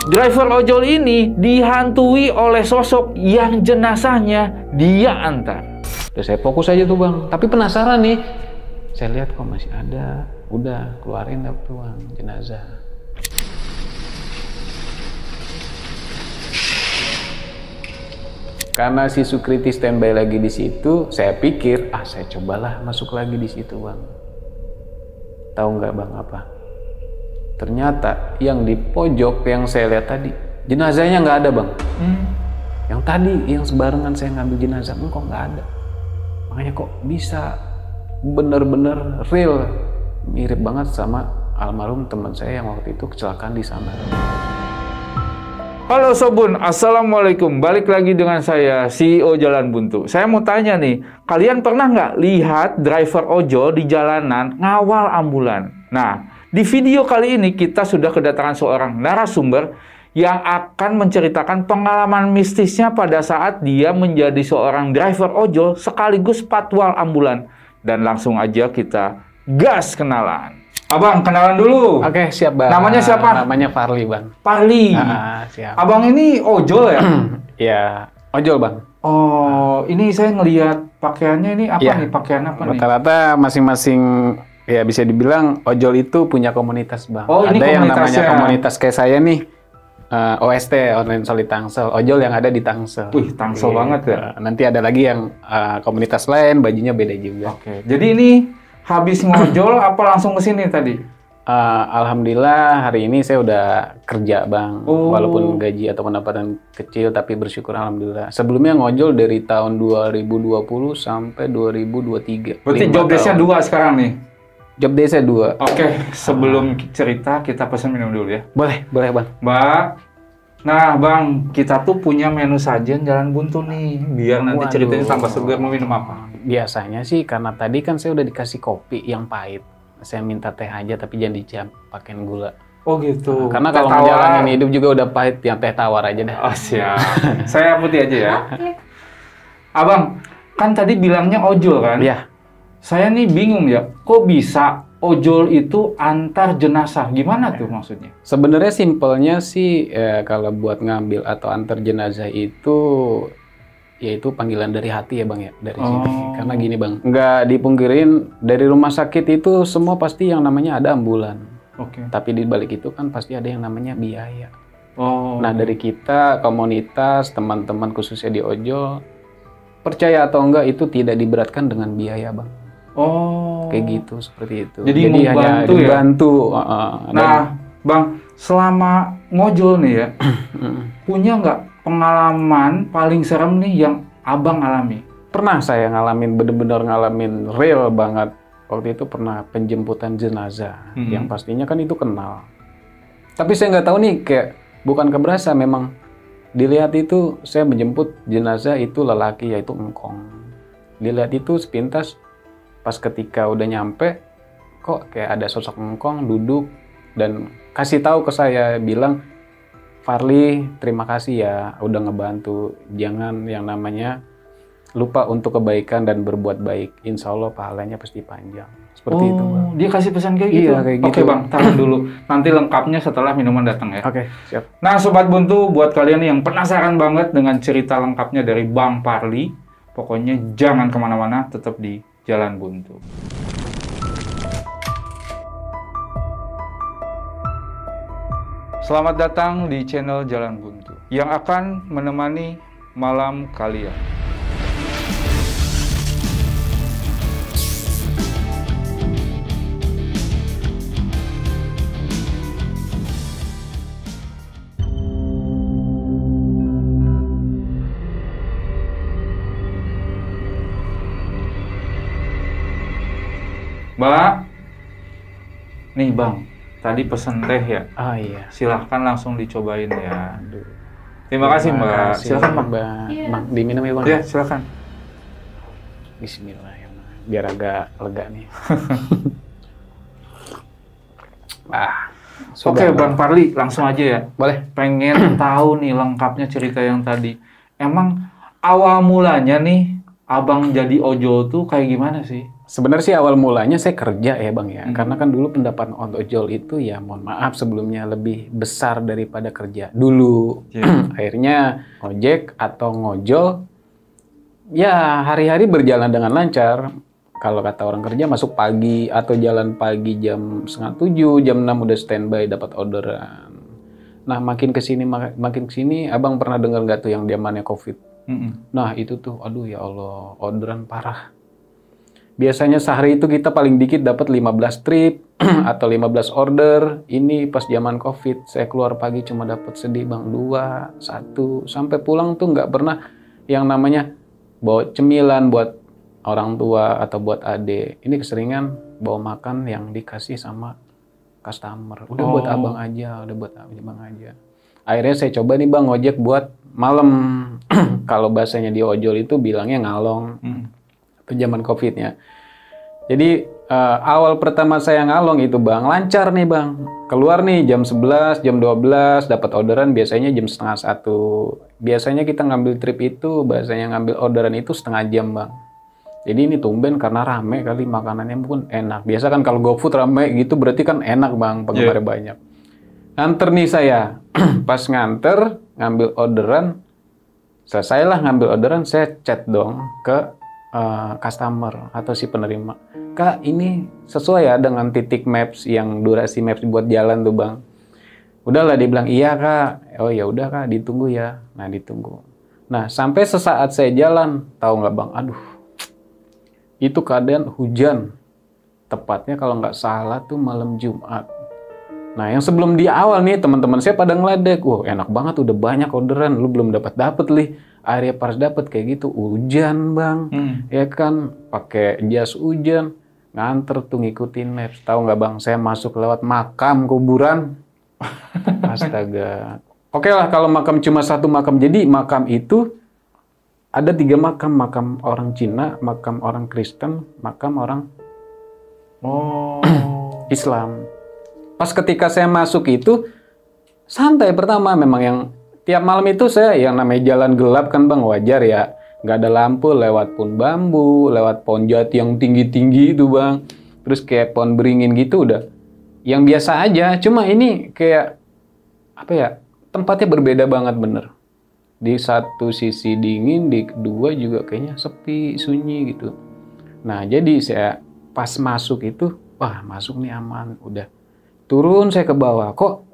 driver ojol ini dihantui oleh sosok yang jenazahnya dia antar. Terus saya fokus aja tuh bang, tapi penasaran nih. Saya lihat kok masih ada, udah keluarin dah tuh bang, jenazah. Karena si Sukriti standby lagi di situ, saya pikir, saya cobalah masuk lagi di situ bang. Tahu nggak bang apa? Ternyata yang di pojok yang saya lihat tadi, jenazahnya nggak ada bang. Yang tadi, yang sebarengan saya ngambil jenazah, kok nggak ada. Makanya kok bisa bener-bener real, mirip banget sama almarhum teman saya yang waktu itu kecelakaan di sana. Halo Sobun, Assalamualaikum. Balik lagi dengan saya, CEO Jalan Buntu. Saya mau tanya nih, kalian pernah nggak lihat driver ojol di jalanan ngawal ambulan? Nah, di video kali ini kita sudah kedatangan seorang narasumber yang akan menceritakan pengalaman mistisnya pada saat dia menjadi seorang driver ojol sekaligus patwal ambulan. Dan langsung aja kita gas kenalan. Abang, kenalan dulu. Oke, siap bang. Namanya siapa? Namanya Farli bang. Farli. Siap. Abang ini ojol ya? Ya, ojol bang. Oh, ini saya ngelihat pakaiannya ini apa nih? Pakaian apa nih? Rata-rata masing-masing ya bisa dibilang ojol itu punya komunitas bang. Oh, ini ada yang namanya komunitasnya. komunitas kayak saya nih. OST, Online Solid Tangsel, ojol yang ada di Tangsel. Wih, Tangsel banget ya. Nanti ada lagi yang komunitas lain, bajunya beda juga. Oke. Jadi ini habis ngojol apa langsung ke sini tadi? Alhamdulillah hari ini saya udah kerja bang, Oh. walaupun gaji atau pendapatan kecil tapi bersyukur alhamdulillah. Sebelumnya ngojol dari tahun 2020 sampai 2023. Berarti job desk-nya 2 sekarang nih? Job desk-nya 2. Oke, sebelum cerita kita pesan minum dulu ya. Boleh bang. Mbak, nah bang, kita tuh punya menu sajian Jalan Buntu nih. Biar nanti Waduh. ceritanya tambah segar, mau minum apa? Biasanya sih karena tadi kan saya udah dikasih kopi yang pahit. Saya minta teh aja tapi jangan dicampakin gula. Oh gitu. Karena Teh kalau tawar. ngejalanin hidup juga udah pahit, yang teh tawar aja dah. Oh siap. Saya putih aja ya. Abang, kan tadi bilangnya ojol kan? Iya. Saya nih bingung ya, kok bisa ojol itu antar jenazah? Gimana tuh maksudnya? Sebenarnya simpelnya sih kalau buat ngambil atau antar jenazah itu yaitu panggilan dari hati ya bang ya, dari sini. Karena gini bang, nggak dipungkirin dari rumah sakit itu semua pasti yang namanya ada ambulan. Oke. Tapi di balik itu kan pasti ada yang namanya biaya. Oh. Nah dari kita komunitas teman-teman khususnya di ojol, percaya atau enggak itu tidak diberatkan dengan biaya bang. Oh. Kayak gitu, seperti itu. Jadi hanya membantu ya? dibantu. Nah, bang, selama ngojol nih ya, punya nggak pengalaman paling serem nih yang abang alami? Pernah saya ngalamin, bener-bener ngalamin real banget. Waktu itu pernah penjemputan jenazah, yang pastinya kan itu kenal. Tapi saya nggak tahu nih, kayak bukan keberasa, memang dilihat itu saya menjemput jenazah itu lelaki, yaitu engkong. Dilihat itu sepintas, pas ketika udah nyampe, kok kayak ada sosok engkong duduk dan kasih tahu ke saya, bilang, Farli, terima kasih ya udah ngebantu. Jangan yang namanya lupa untuk kebaikan dan berbuat baik. Insya Allah pahalanya pasti panjang. Seperti itu bang. Dia kasih pesan kayak gitu? Iya, kayak gitu. Oke bang, tahan dulu. Nanti lengkapnya setelah minuman datang ya. Oke, siap. Nah Sobat Buntu, buat kalian yang penasaran banget dengan cerita lengkapnya dari Bang Farli, pokoknya jangan kemana-mana, tetap di Jalan Buntu. Selamat datang di channel Jalan Buntu yang akan menemani malam kalian. Mbak, nih bang, tadi pesen teh ya. Oh iya. Silahkan langsung dicobain ya. Aduh. Terima kasih mbak. Silahkan bang. Bang. Bang, diminum ya bang. Ya silahkan. Bismillahirrahmanirrahim. Biar agak lega nih. Oke Bang Farli, langsung aja ya. Boleh. Pengen tahu nih lengkapnya cerita yang tadi. Emang awal mulanya nih abang jadi ojol tuh kayak gimana sih? Sebenarnya sih awal mulanya saya kerja ya Bang ya. Karena kan dulu pendapatan ojol itu ya mohon maaf sebelumnya lebih besar daripada kerja dulu. Akhirnya ojek atau ngojol ya hari-hari berjalan dengan lancar. Kalau kata orang kerja masuk pagi atau jalan pagi jam 6:30, jam 6 udah standby dapat orderan. Nah makin kesini abang pernah dengar nggak tuh yang zamannya COVID? Nah itu tuh aduh ya Allah orderan parah. Biasanya sehari itu kita paling dikit dapat 15 trip atau 15 order. Ini pas zaman COVID, saya keluar pagi cuma dapat sedih Bang 2, 1. Sampai pulang tuh nggak pernah yang namanya bawa cemilan buat orang tua atau buat adik. Ini keseringan bawa makan yang dikasih sama customer. Udah buat abang aja, udah buat abang aja. Akhirnya saya coba nih Bang ojek buat malam. Kalau bahasanya di ojol itu bilangnya ngalong. Zaman COVID-nya. Jadi awal pertama saya ngalong itu Bang, lancar nih Bang. Keluar nih jam 11, jam 12, dapat orderan biasanya jam 12:30. Biasanya kita ngambil trip itu, bahasanya ngambil orderan itu setengah jam Bang. Jadi ini tumben karena rame kali makanannya pun enak. Biasa kan kalau GoFood rame gitu berarti kan enak Bang, penggemarnya banyak. Nganter nih saya, pas nganter, ngambil orderan, selesailah ngambil orderan, saya chat dong ke customer atau si penerima. Kak, ini sesuai ya dengan titik maps yang durasi maps buat jalan tuh Bang. Udahlah dia bilang iya Kak. Oh ya udah Kak, ditunggu ya. Nah ditunggu. Nah sampai sesaat saya jalan, tahu nggak Bang? Aduh, itu keadaan hujan. Tepatnya kalau nggak salah tuh malam Jumat. Nah yang sebelum di awal nih teman-teman saya pada ngeledek, wah enak banget udah banyak orderan, lu belum dapat lih. Akhirnya pas dapat kayak gitu hujan Bang, ya kan pakai jas hujan, nganter tuh ngikutin maps. Tahu nggak Bang? Saya masuk lewat makam kuburan. Astaga. Oke lah kalau makam cuma satu makam. Jadi makam itu ada 3 makam, makam orang Cina, makam orang Kristen, makam orang Islam. Pas ketika saya masuk itu santai pertama memang yang tiap malam itu saya yang namanya jalan gelap kan Bang wajar ya. Nggak ada lampu lewat pohon bambu, lewat pohon jati yang tinggi-tinggi itu Bang. Terus kayak pohon beringin gitu udah. Yang biasa aja, cuma ini kayak apa ya, tempatnya berbeda banget bener. Di satu sisi dingin, di kedua juga kayaknya sepi, sunyi gitu. Nah jadi saya pas masuk itu, wah masuk nih aman, udah. Turun saya ke bawah, kok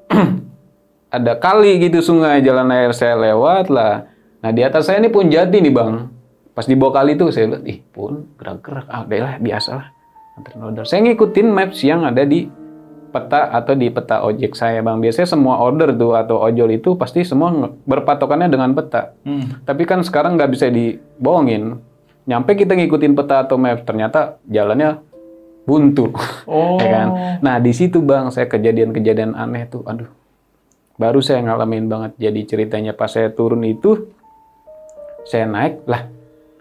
ada kali gitu sungai, jalan air saya lewat lah. Nah di atas saya ini pun jati nih Bang. Pas di bawah kali itu saya lihat, pun gerak-gerak. Ah udah lah, biasalah. Order. Saya ngikutin maps yang ada di peta atau di peta ojek saya Bang. Biasanya semua order tuh atau ojol itu pasti semua berpatokannya dengan peta. Tapi kan sekarang nggak bisa dibohongin. Nyampe kita ngikutin peta atau maps, ternyata jalannya buntu. Ya kan? Nah di situ Bang saya kejadian-kejadian aneh tuh. Aduh. Baru saya ngalamin banget. Jadi ceritanya pas saya turun itu, saya naik, lah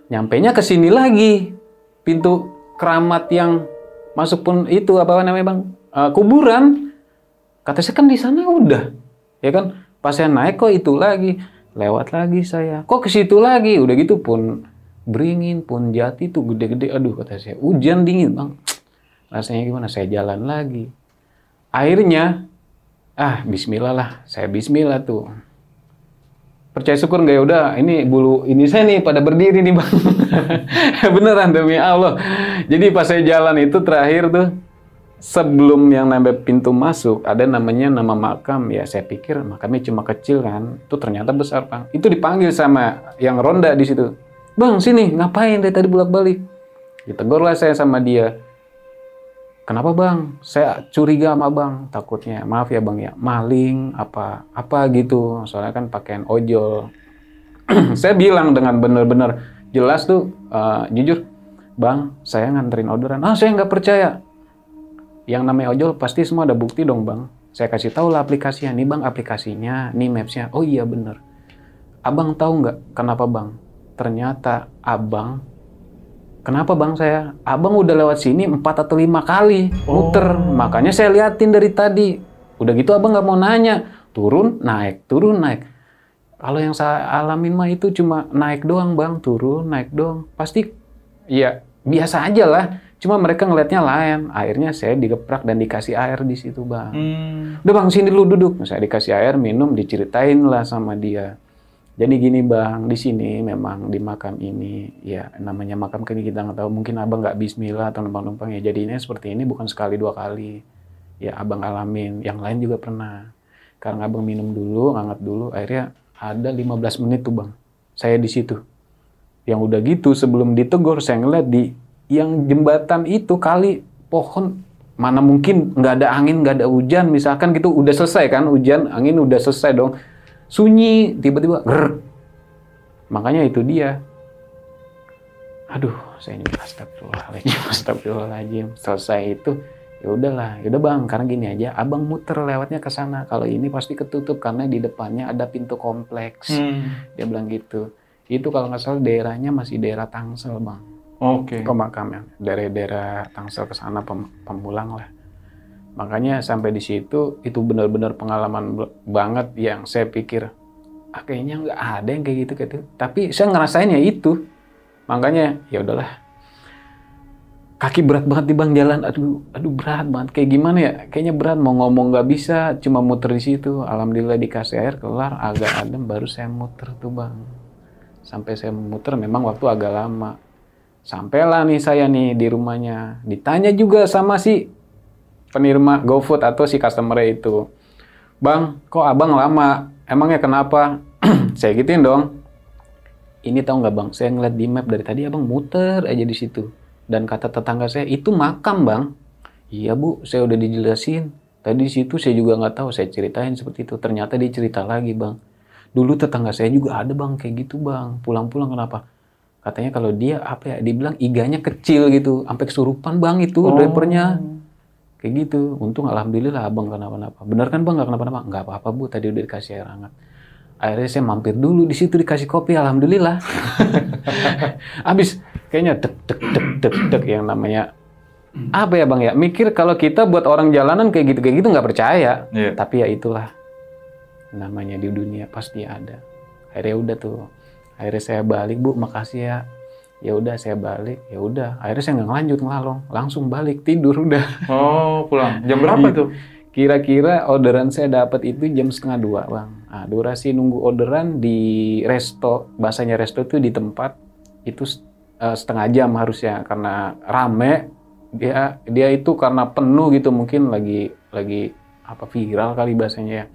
nyampenya ke sini lagi. Pintu keramat yang masuk pun itu, apa namanya Bang? Kuburan. Kata saya kan di sana udah. Ya kan? Pas saya naik kok itu lagi. Lewat lagi saya. Kok ke situ lagi? Udah gitu pun beringin, pun jati tuh gede-gede. Aduh kata saya, hujan dingin Bang. Rasanya gimana? Saya jalan lagi. Akhirnya bismillah lah, saya bismillah tuh. Percaya syukur nggak ya udah, ini bulu ini saya nih pada berdiri nih Bang. Beneran demi Allah. Jadi pas saya jalan itu terakhir tuh, sebelum yang nambah pintu masuk, ada namanya nama makam. Ya saya pikir makamnya cuma kecil kan, itu ternyata besar Bang. Itu dipanggil sama yang ronda di situ. Bang sini, ngapain dari tadi bolak-balik? Ditegurlah saya sama dia. Kenapa Bang? Saya curiga sama Bang, takutnya. Maaf ya Bang ya, maling apa gitu. Soalnya kan pakaian ojol. Saya bilang dengan benar-benar jelas tuh, jujur, Bang, saya nganterin orderan. Saya nggak percaya. Yang namanya ojol pasti semua ada bukti dong Bang. Saya kasih tahu lah aplikasinya. Nih Bang aplikasinya, nih mapsnya. Oh iya bener. Abang tahu nggak kenapa Bang? Ternyata Kenapa Bang saya? Abang udah lewat sini 4 atau 5 kali muter. Makanya saya liatin dari tadi. Udah gitu abang nggak mau nanya. Turun, naik, turun, naik. Kalau yang saya alamin mah itu cuma naik doang Bang. Turun, naik doang. Pasti ya biasa aja lah. Cuma mereka ngelihatnya lain. Akhirnya saya digeprak dan dikasih air di situ, Bang. Udah Bang, sini dulu duduk. Saya dikasih air, minum, diceritain lah sama dia. Jadi gini Bang, di sini memang di makam ini, ya namanya makam kan kita nggak tahu. Mungkin Abang nggak bismillah atau numpang-numpang ya. Jadinya seperti ini bukan sekali 2 kali. Ya Abang alamin. Yang lain juga pernah. Karena Abang minum dulu, ngangat dulu. Akhirnya ada 15 menit tuh Bang. Saya di situ. Yang udah gitu sebelum ditegur, saya ngeliat di yang jembatan itu kali pohon, mana mungkin nggak ada angin, nggak ada hujan, misalkan gitu udah selesai kan, hujan, angin udah selesai dong, sunyi, tiba-tiba grrr. Makanya itu dia. Aduh, saya ini astagfirullahaladzim. Selesai itu, ya udahlah, ya udah Bang, karena gini aja, Abang muter lewatnya ke sana. Kalau ini pasti ketutup karena di depannya ada pintu kompleks. Dia bilang gitu. Itu kalau nggak salah daerahnya masih daerah Tangsel, Bang. Oke. Ke makamnya, daerah Tangsel ke sana Pamulang lah. Makanya sampai di situ itu benar-benar pengalaman banget yang saya pikir kayaknya nggak ada yang kayak gitu. Tapi saya ngerasainnya itu. Makanya ya udahlah. Kaki berat banget di Bang jalan. Aduh berat banget. Kayak gimana ya? Kayaknya berat, mau ngomong nggak bisa, cuma muter di situ. Alhamdulillah dikasih air kelar, agak adem baru saya muter tuh Bang. Sampai saya muter memang waktu agak lama. Sampailah nih saya nih di rumahnya. Ditanya juga sama si penerima GoFood atau si customer itu. Bang, kok Abang lama? Emangnya kenapa? Saya gituin dong. Ini tahu nggak Bang, saya ngeliat di map dari tadi Abang muter aja di situ. Dan kata tetangga saya, itu makam Bang. Iya Bu, saya udah dijelasin. Tadi di situ saya juga nggak tahu, saya ceritain seperti itu. Ternyata dia cerita lagi Bang. Dulu tetangga saya juga ada Bang, kayak gitu Bang. Pulang-pulang kenapa? Katanya kalau dia dibilang iganya kecil gitu, sampai kesurupan Bang itu drivernya. Kayak gitu. Untung alhamdulillah Abang kenapa-napa. Bener kan Bang nggak kenapa-napa? Nggak apa-apa Bu, tadi udah dikasih air hangat. Akhirnya saya mampir dulu di situ dikasih kopi, alhamdulillah. Abis kayaknya dek yang namanya apa ya Bang ya? Mikir kalau kita buat orang jalanan kayak gitu nggak percaya. Yeah. Tapi ya itulah namanya di dunia pasti ada. Akhirnya udah tuh. Akhirnya saya balik Bu, makasih ya. Ya udah saya balik, ya udah. Akhirnya saya nggak ngelanjut ngelalong, langsung balik tidur udah. Oh pulang. Jam berapa tuh? Kira-kira orderan saya dapat itu jam 1:30 Bang. Nah, durasi nunggu orderan di resto, bahasanya resto itu di tempat itu 1/2 jam harusnya karena rame. Dia itu karena penuh gitu mungkin lagi apa viral kali bahasanya ya.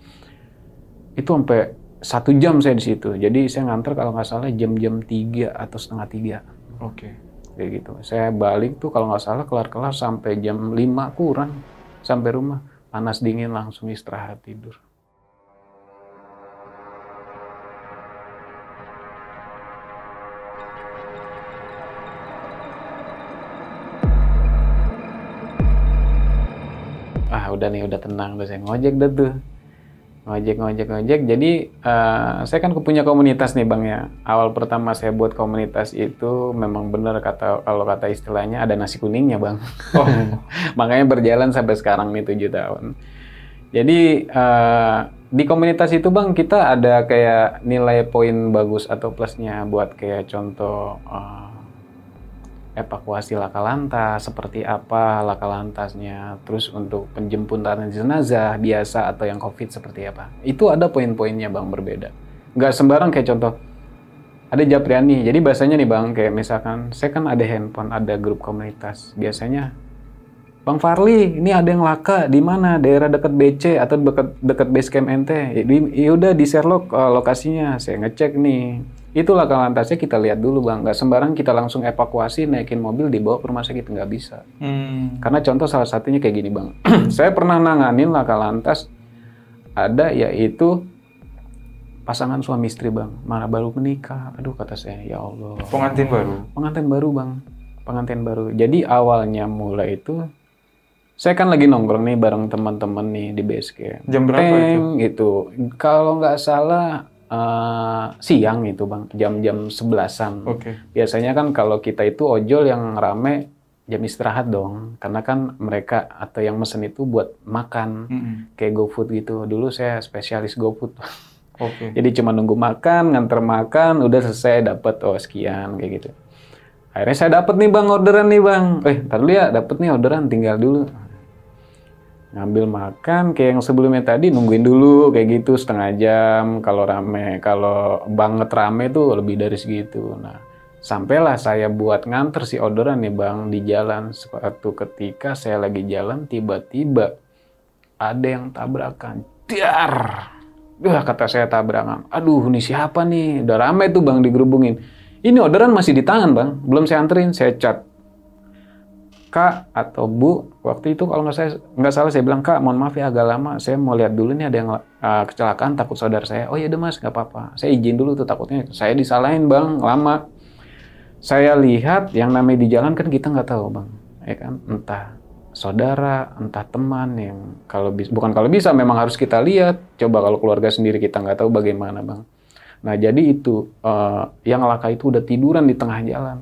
Itu sampai 1 jam saya di situ. Jadi saya nganter kalau nggak salah jam-jam 3 atau 2:30. Oke. Kayak gitu. Saya balik tuh kalau nggak salah kelar-kelar sampai jam 5 kurang sampai rumah. Panas dingin langsung istirahat tidur. Udah nih, udah tenang, udah saya ngojek dah tuh. Ngojek. Jadi saya kan punya komunitas nih Bang ya. Awal pertama saya buat komunitas itu memang benar kalau kata istilahnya ada nasi kuningnya Bang. Oh. Makanya berjalan sampai sekarang nih 7 tahun. Jadi di komunitas itu Bang kita ada kayak nilai poin bagus atau plusnya buat kayak contoh evakuasi laka lantas, seperti apa laka lantasnya, terus untuk penjemputan jenazah biasa atau yang COVID seperti apa. Itu ada poin-poinnya Bang berbeda. Nggak sembarang kayak contoh, ada Japriani. Jadi bahasanya nih Bang, kayak misalkan saya kan ada handphone, ada grup komunitas. Biasanya, Bang Farli, ini ada yang laka di mana? Daerah dekat BC atau dekat base camp NT. Ya udah di share lokasinya, saya ngecek nih. Itu laka lantasnya kita lihat dulu Bang, nggak sembarang kita langsung evakuasi, naikin mobil, dibawa ke rumah sakit, nggak bisa. Karena contoh salah satunya kayak gini Bang, saya pernah nanganin laka lantas, ada yaitu pasangan suami istri Bang, mana baru menikah, aduh kata saya, ya Allah. Pengantin baru? Pengantin baru Bang, pengantin baru. Jadi awalnya mulai itu, saya kan lagi nongkrong nih bareng teman-teman nih di base camp. Jam berapa itu? Kalau nggak salah, siang itu Bang, jam 11-an. Oke. Biasanya kan kalau kita itu ojol yang rame jam istirahat dong, karena kan mereka atau yang mesen itu buat makan, kayak GoFood gitu. Dulu saya spesialis GoFood. Oke. Jadi cuma nunggu makan, nganter makan, udah selesai dapat sekian kayak gitu. Akhirnya saya dapat nih bang orderan nih bang. Ntar dulu ya, dapat nih orderan, tinggal dulu. Ngambil makan, kayak yang sebelumnya tadi nungguin dulu kayak gitu setengah jam. Kalau rame, kalau banget rame tuh lebih dari segitu. Nah, sampailah saya buat nganter si orderan nih bang di jalan. Suatu ketika saya lagi jalan, tiba-tiba ada yang tabrakan. Dar! Kata saya tabrakan. Aduh, ini siapa nih? Udah rame tuh bang digerubungin. Ini orderan masih di tangan bang, belum saya anterin, saya chat. Kak atau Bu, waktu itu kalau nggak salah saya bilang, Kak mohon maaf ya agak lama, saya mau lihat dulu nih ada yang kecelakaan, takut saudara saya. Oh iya deh mas, nggak apa-apa. Saya izin dulu tuh, takutnya saya disalahin bang, lama. Saya lihat yang namanya di jalan kan kita nggak tahu bang, ya kan, entah saudara, entah teman yang bukan kalau bisa memang harus kita lihat. Coba kalau keluarga sendiri kita nggak tahu bagaimana bang. Nah jadi itu yang laka itu udah tiduran di tengah jalan.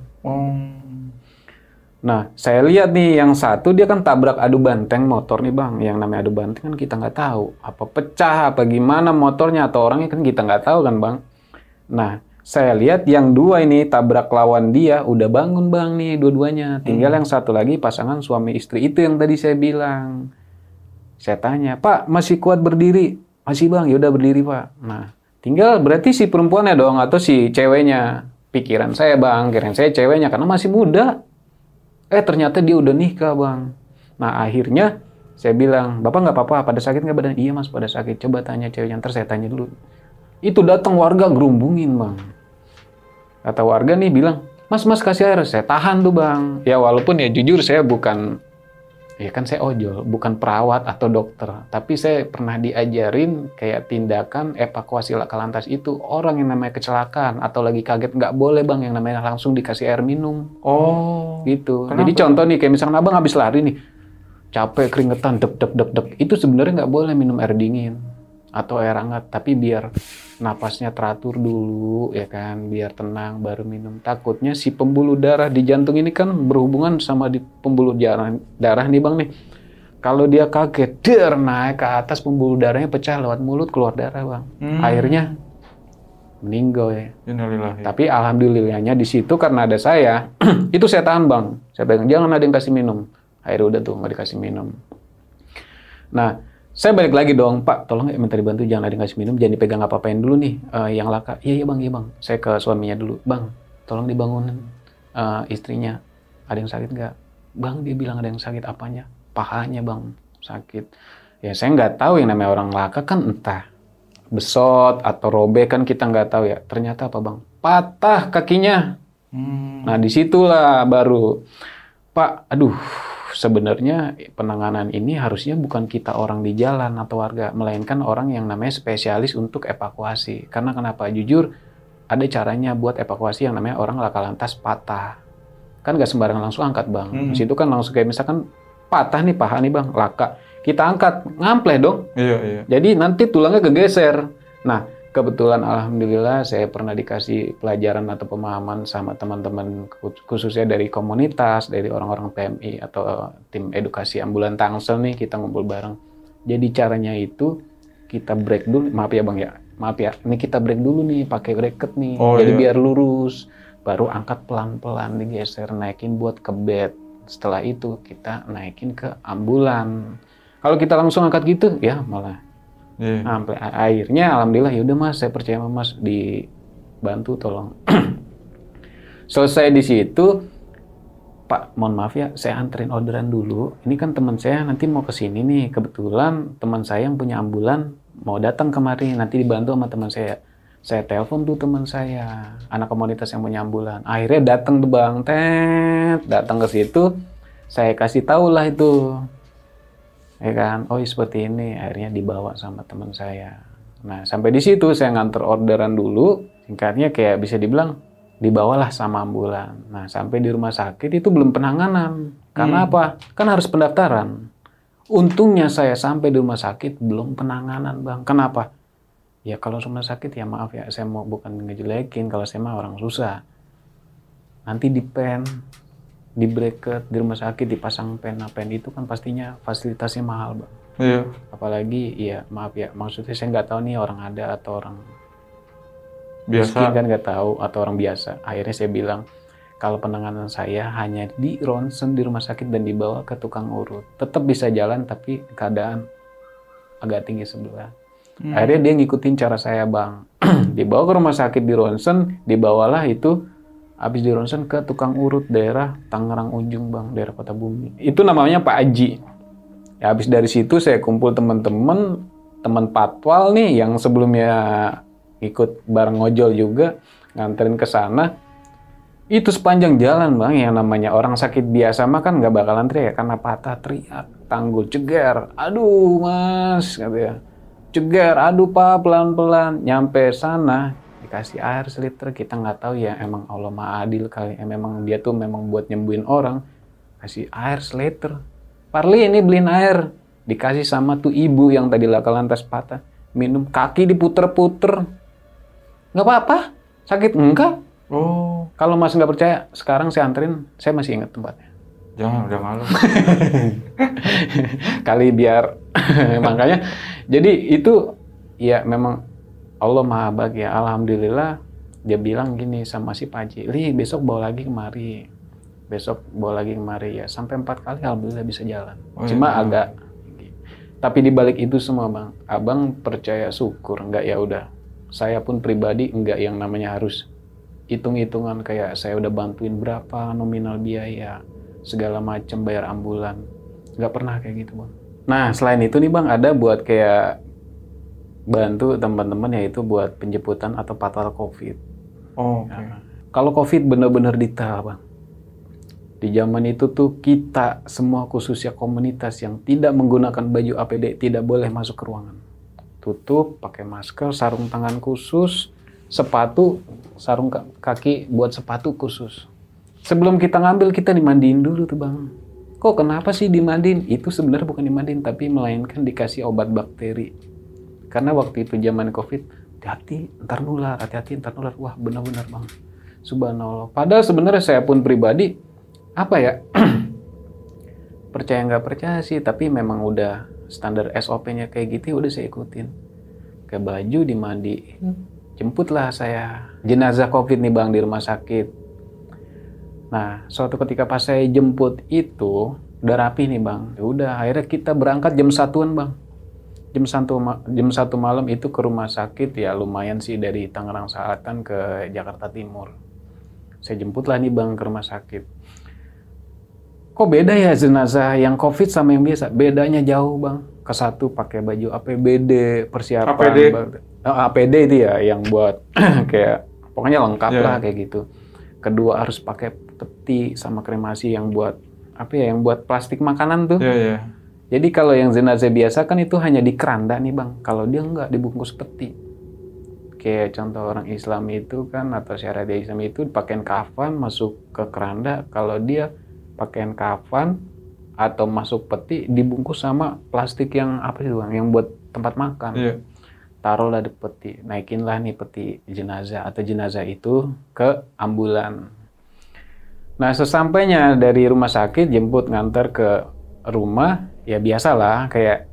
Nah, saya lihat nih yang satu dia kan tabrak adu banteng motor nih bang. Yang namanya adu banteng kan kita nggak tahu. Apa pecah, apa gimana motornya atau orangnya kan kita nggak tahu kan bang. Nah, saya lihat yang dua ini tabrak lawan dia udah bangun bang nih dua-duanya. Tinggal yang satu lagi pasangan suami istri itu yang tadi saya bilang. Saya tanya, Pak masih kuat berdiri? Masih bang, yaudah berdiri Pak. Nah, tinggal berarti si perempuannya dong atau si ceweknya. Pikiran saya bang, kirain saya ceweknya karena masih muda. Ternyata dia udah nikah bang. Nah akhirnya saya bilang, Bapak nggak apa-apa, pada sakit nggak badan? Iya mas, pada sakit. Coba tanya ceweknya, ntar saya tanya dulu. Itu datang warga gerumbungin bang. Kata warga nih bilang, mas kasih air. Saya tahan tuh bang. Ya walaupun ya jujur saya bukan, ya kan saya ojol, bukan perawat atau dokter. Tapi saya pernah diajarin kayak tindakan evakuasi laka lantas itu. Orang yang namanya kecelakaan atau lagi kaget nggak boleh bang yang namanya langsung dikasih air minum. Gitu. Kenapa? Jadi contoh nih kayak misalkan abang habis lari nih, capek keringetan, dep. Itu sebenarnya nggak boleh minum air dingin atau air hangat. Tapi biar napasnya teratur dulu ya kan, biar tenang baru minum. Takutnya si pembuluh darah di jantung ini kan berhubungan sama di pembuluh darah nih bang nih. Kalau dia kaget, naik ke atas pembuluh darahnya pecah lewat mulut keluar darah bang. Akhirnya meninggal ya. Tapi alhamdulillahnya di situ karena ada saya, itu saya tahan bang. Saya pegang jangan ada yang kasih minum. Akhirnya udah tuh nggak dikasih minum. Nah, saya balik lagi dong, Pak, tolong ya minta dibantu jangan ada yang kasih minum, jangan dipegang apa-apain dulu nih yang laka. Iya bang. Saya ke suaminya dulu, bang, tolong dibangunin istrinya. Ada yang sakit nggak? Bang, dia bilang ada yang sakit apanya? Pahanya bang, sakit. Ya saya nggak tahu yang namanya orang laka kan entah besot atau robek kan kita nggak tahu ya. Ternyata apa bang? Patah kakinya. Nah disitulah baru, Pak, aduh. Sebenarnya penanganan ini harusnya bukan kita orang di jalan atau warga, melainkan orang yang namanya spesialis untuk evakuasi. Karena kenapa? Jujur, ada caranya buat evakuasi yang namanya orang laka lantas patah. Kan nggak sembarangan langsung angkat bang. Di situ kan langsung kayak misalkan patah nih paha nih bang, laka. Kita angkat, ngampleh dong. Iya. Jadi nanti tulangnya kegeser. Nah, kebetulan alhamdulillah saya pernah dikasih pelajaran atau pemahaman sama teman-teman khususnya dari komunitas, dari orang-orang PMI atau tim edukasi ambulan Tangsel nih, kita ngumpul bareng. Jadi caranya itu kita break dulu, maaf ya, ini kita break dulu nih pakai bracket nih. Jadi biar lurus, baru angkat pelan-pelan digeser, naikin buat ke bed. Setelah itu kita naikin ke ambulan. Kalau kita langsung angkat gitu ya malah. Sampai akhirnya alhamdulillah yaudah mas, saya percaya sama mas, dibantu tolong. Selesai di situ, Pak mohon maaf ya, saya anterin orderan dulu. Ini kan teman saya nanti mau kesini nih, kebetulan teman saya yang punya ambulan mau datang kemari, nanti dibantu sama teman saya. Saya telepon tuh teman saya, anak komunitas yang punya ambulan. Akhirnya datang tuh bang, datang ke situ, saya kasih tahu lah itu. Ya kan, oh seperti ini, akhirnya dibawa sama teman saya. Nah sampai di situ saya nganter orderan dulu, singkatnya kayak bisa dibilang dibawalah sama ambulan. Nah sampai di rumah sakit itu belum penanganan, karena apa? Kan harus pendaftaran. Untungnya saya sampai di rumah sakit belum penanganan bang. Kenapa? Ya kalau rumah sakit ya maaf ya, saya mau bukan ngejelekin, kalau saya mah orang susah. Nanti di pen, di bracket, di rumah sakit dipasang pen itu kan pastinya fasilitasnya mahal bang. Iya. Apalagi ya maaf ya, maksudnya saya nggak tahu nih orang ada atau orang biasa kan nggak tahu atau orang biasa. Akhirnya saya bilang Kalau penanganan saya hanya di ronsen di rumah sakit dan dibawa ke tukang urut. Tetap bisa jalan tapi keadaan agak tinggi sebelah. Akhirnya dia ngikutin cara saya, Bang. Dibawa ke rumah sakit di ronsen, dibawalah itu habis di ronsen ke tukang urut daerah Tangerang Ujung, Bang, daerah Kota Bumi. Itu namanya Pak Aji. Ya, habis dari situ saya kumpul teman-teman, teman patwal nih yang sebelumnya ikut bareng ngojol juga, nganterin ke sana. Itu sepanjang jalan, Bang, yang namanya orang sakit biasa mah kan nggak bakalan teriak karena patah, teriak, tanggul, ceger, aduh mas, katanya, ceger, aduh pak, pelan-pelan. Nyampe sana dikasih air seliter, kita nggak tahu ya, emang Allah Maha Adil kali, memang dia tuh memang buat nyembuhin orang, kasih air seliter. Parli ini beliin air, dikasih sama tuh ibu yang tadi laka lantas patah, minum, kaki diputer-puter, nggak apa-apa, sakit enggak. Oh, Kalau Mas nggak percaya, sekarang saya anterin, saya masih ingat tempatnya. jangan, udah malu. Kali biar, makanya, jadi itu ya memang Allah Maha Baik ya, Alhamdulillah. Dia bilang gini sama si Paji, Li besok bawa lagi kemari, besok bawa lagi kemari ya, sampai 4 kali Alhamdulillah bisa jalan. Oh, Cuma iya. agak, tapi dibalik itu semua Bang, Abang percaya syukur, enggak ya udah. Saya pun pribadi enggak yang namanya harus hitung-hitungan kayak saya udah bantuin berapa nominal biaya, segala macam bayar ambulan. Nggak pernah kayak gitu, Bang. Nah, selain itu nih, Bang, ada buat kayak bantu teman-teman yaitu buat penjemputan atau patwal COVID. Oh, oke. Nah, kalau COVID benar-benar detail, Bang. Di zaman itu tuh kita semua khususnya komunitas yang tidak menggunakan baju APD tidak boleh masuk ke ruangan. Tutup, pakai masker, sarung tangan khusus, sepatu, sarung kaki buat sepatu khusus. Sebelum kita ngambil, kita dimandiin dulu tuh, Bang. Kok kenapa sih dimandiin? Itu sebenarnya bukan dimandiin, tapi melainkan dikasih obat bakteri. Karena waktu itu zaman COVID, hati-hati, ntar nular, hati-hati, ntar nular. Wah, benar-benar, Bang. Subhanallah. Padahal sebenarnya saya pun pribadi, apa ya, percaya nggak percaya sih, tapi memang udah standar SOP-nya kayak gitu, udah saya ikutin. Kayak baju dimandiin. Jemputlah saya jenazah COVID nih, Bang, di rumah sakit. Nah, suatu ketika pas saya jemput itu udah rapi nih, Bang. Ya udah, akhirnya kita berangkat jam 1-an, Bang. Jam 1 malam itu ke rumah sakit, ya lumayan sih dari Tangerang Selatan ke Jakarta Timur. Saya jemputlah nih, Bang, ke rumah sakit. Kok beda ya jenazah yang COVID sama yang biasa? Bedanya jauh, Bang. Ke satu pakai baju APBD, persiapan APD? APD itu ya yang buat kayak pokoknya lengkap lah kayak gitu. Kedua harus pakai peti sama kremasi yang buat apa ya, yang buat plastik makanan tuh. Iya. Jadi kalau yang jenazah biasa kan itu hanya di keranda nih, Bang. Kalau dia enggak, dibungkus peti. Kayak contoh orang Islam itu kan, atau syariat Islam itu pakaian kafan masuk ke keranda. Kalau dia pakaian kafan atau masuk peti dibungkus sama plastik yang apa sih, Bang? Yang buat tempat makan. Iya. Taruhlah di peti, naikinlah nih peti jenazah atau jenazah itu ke ambulan. Nah, sesampainya dari rumah sakit, jemput ngantar ke rumah, ya biasalah kayak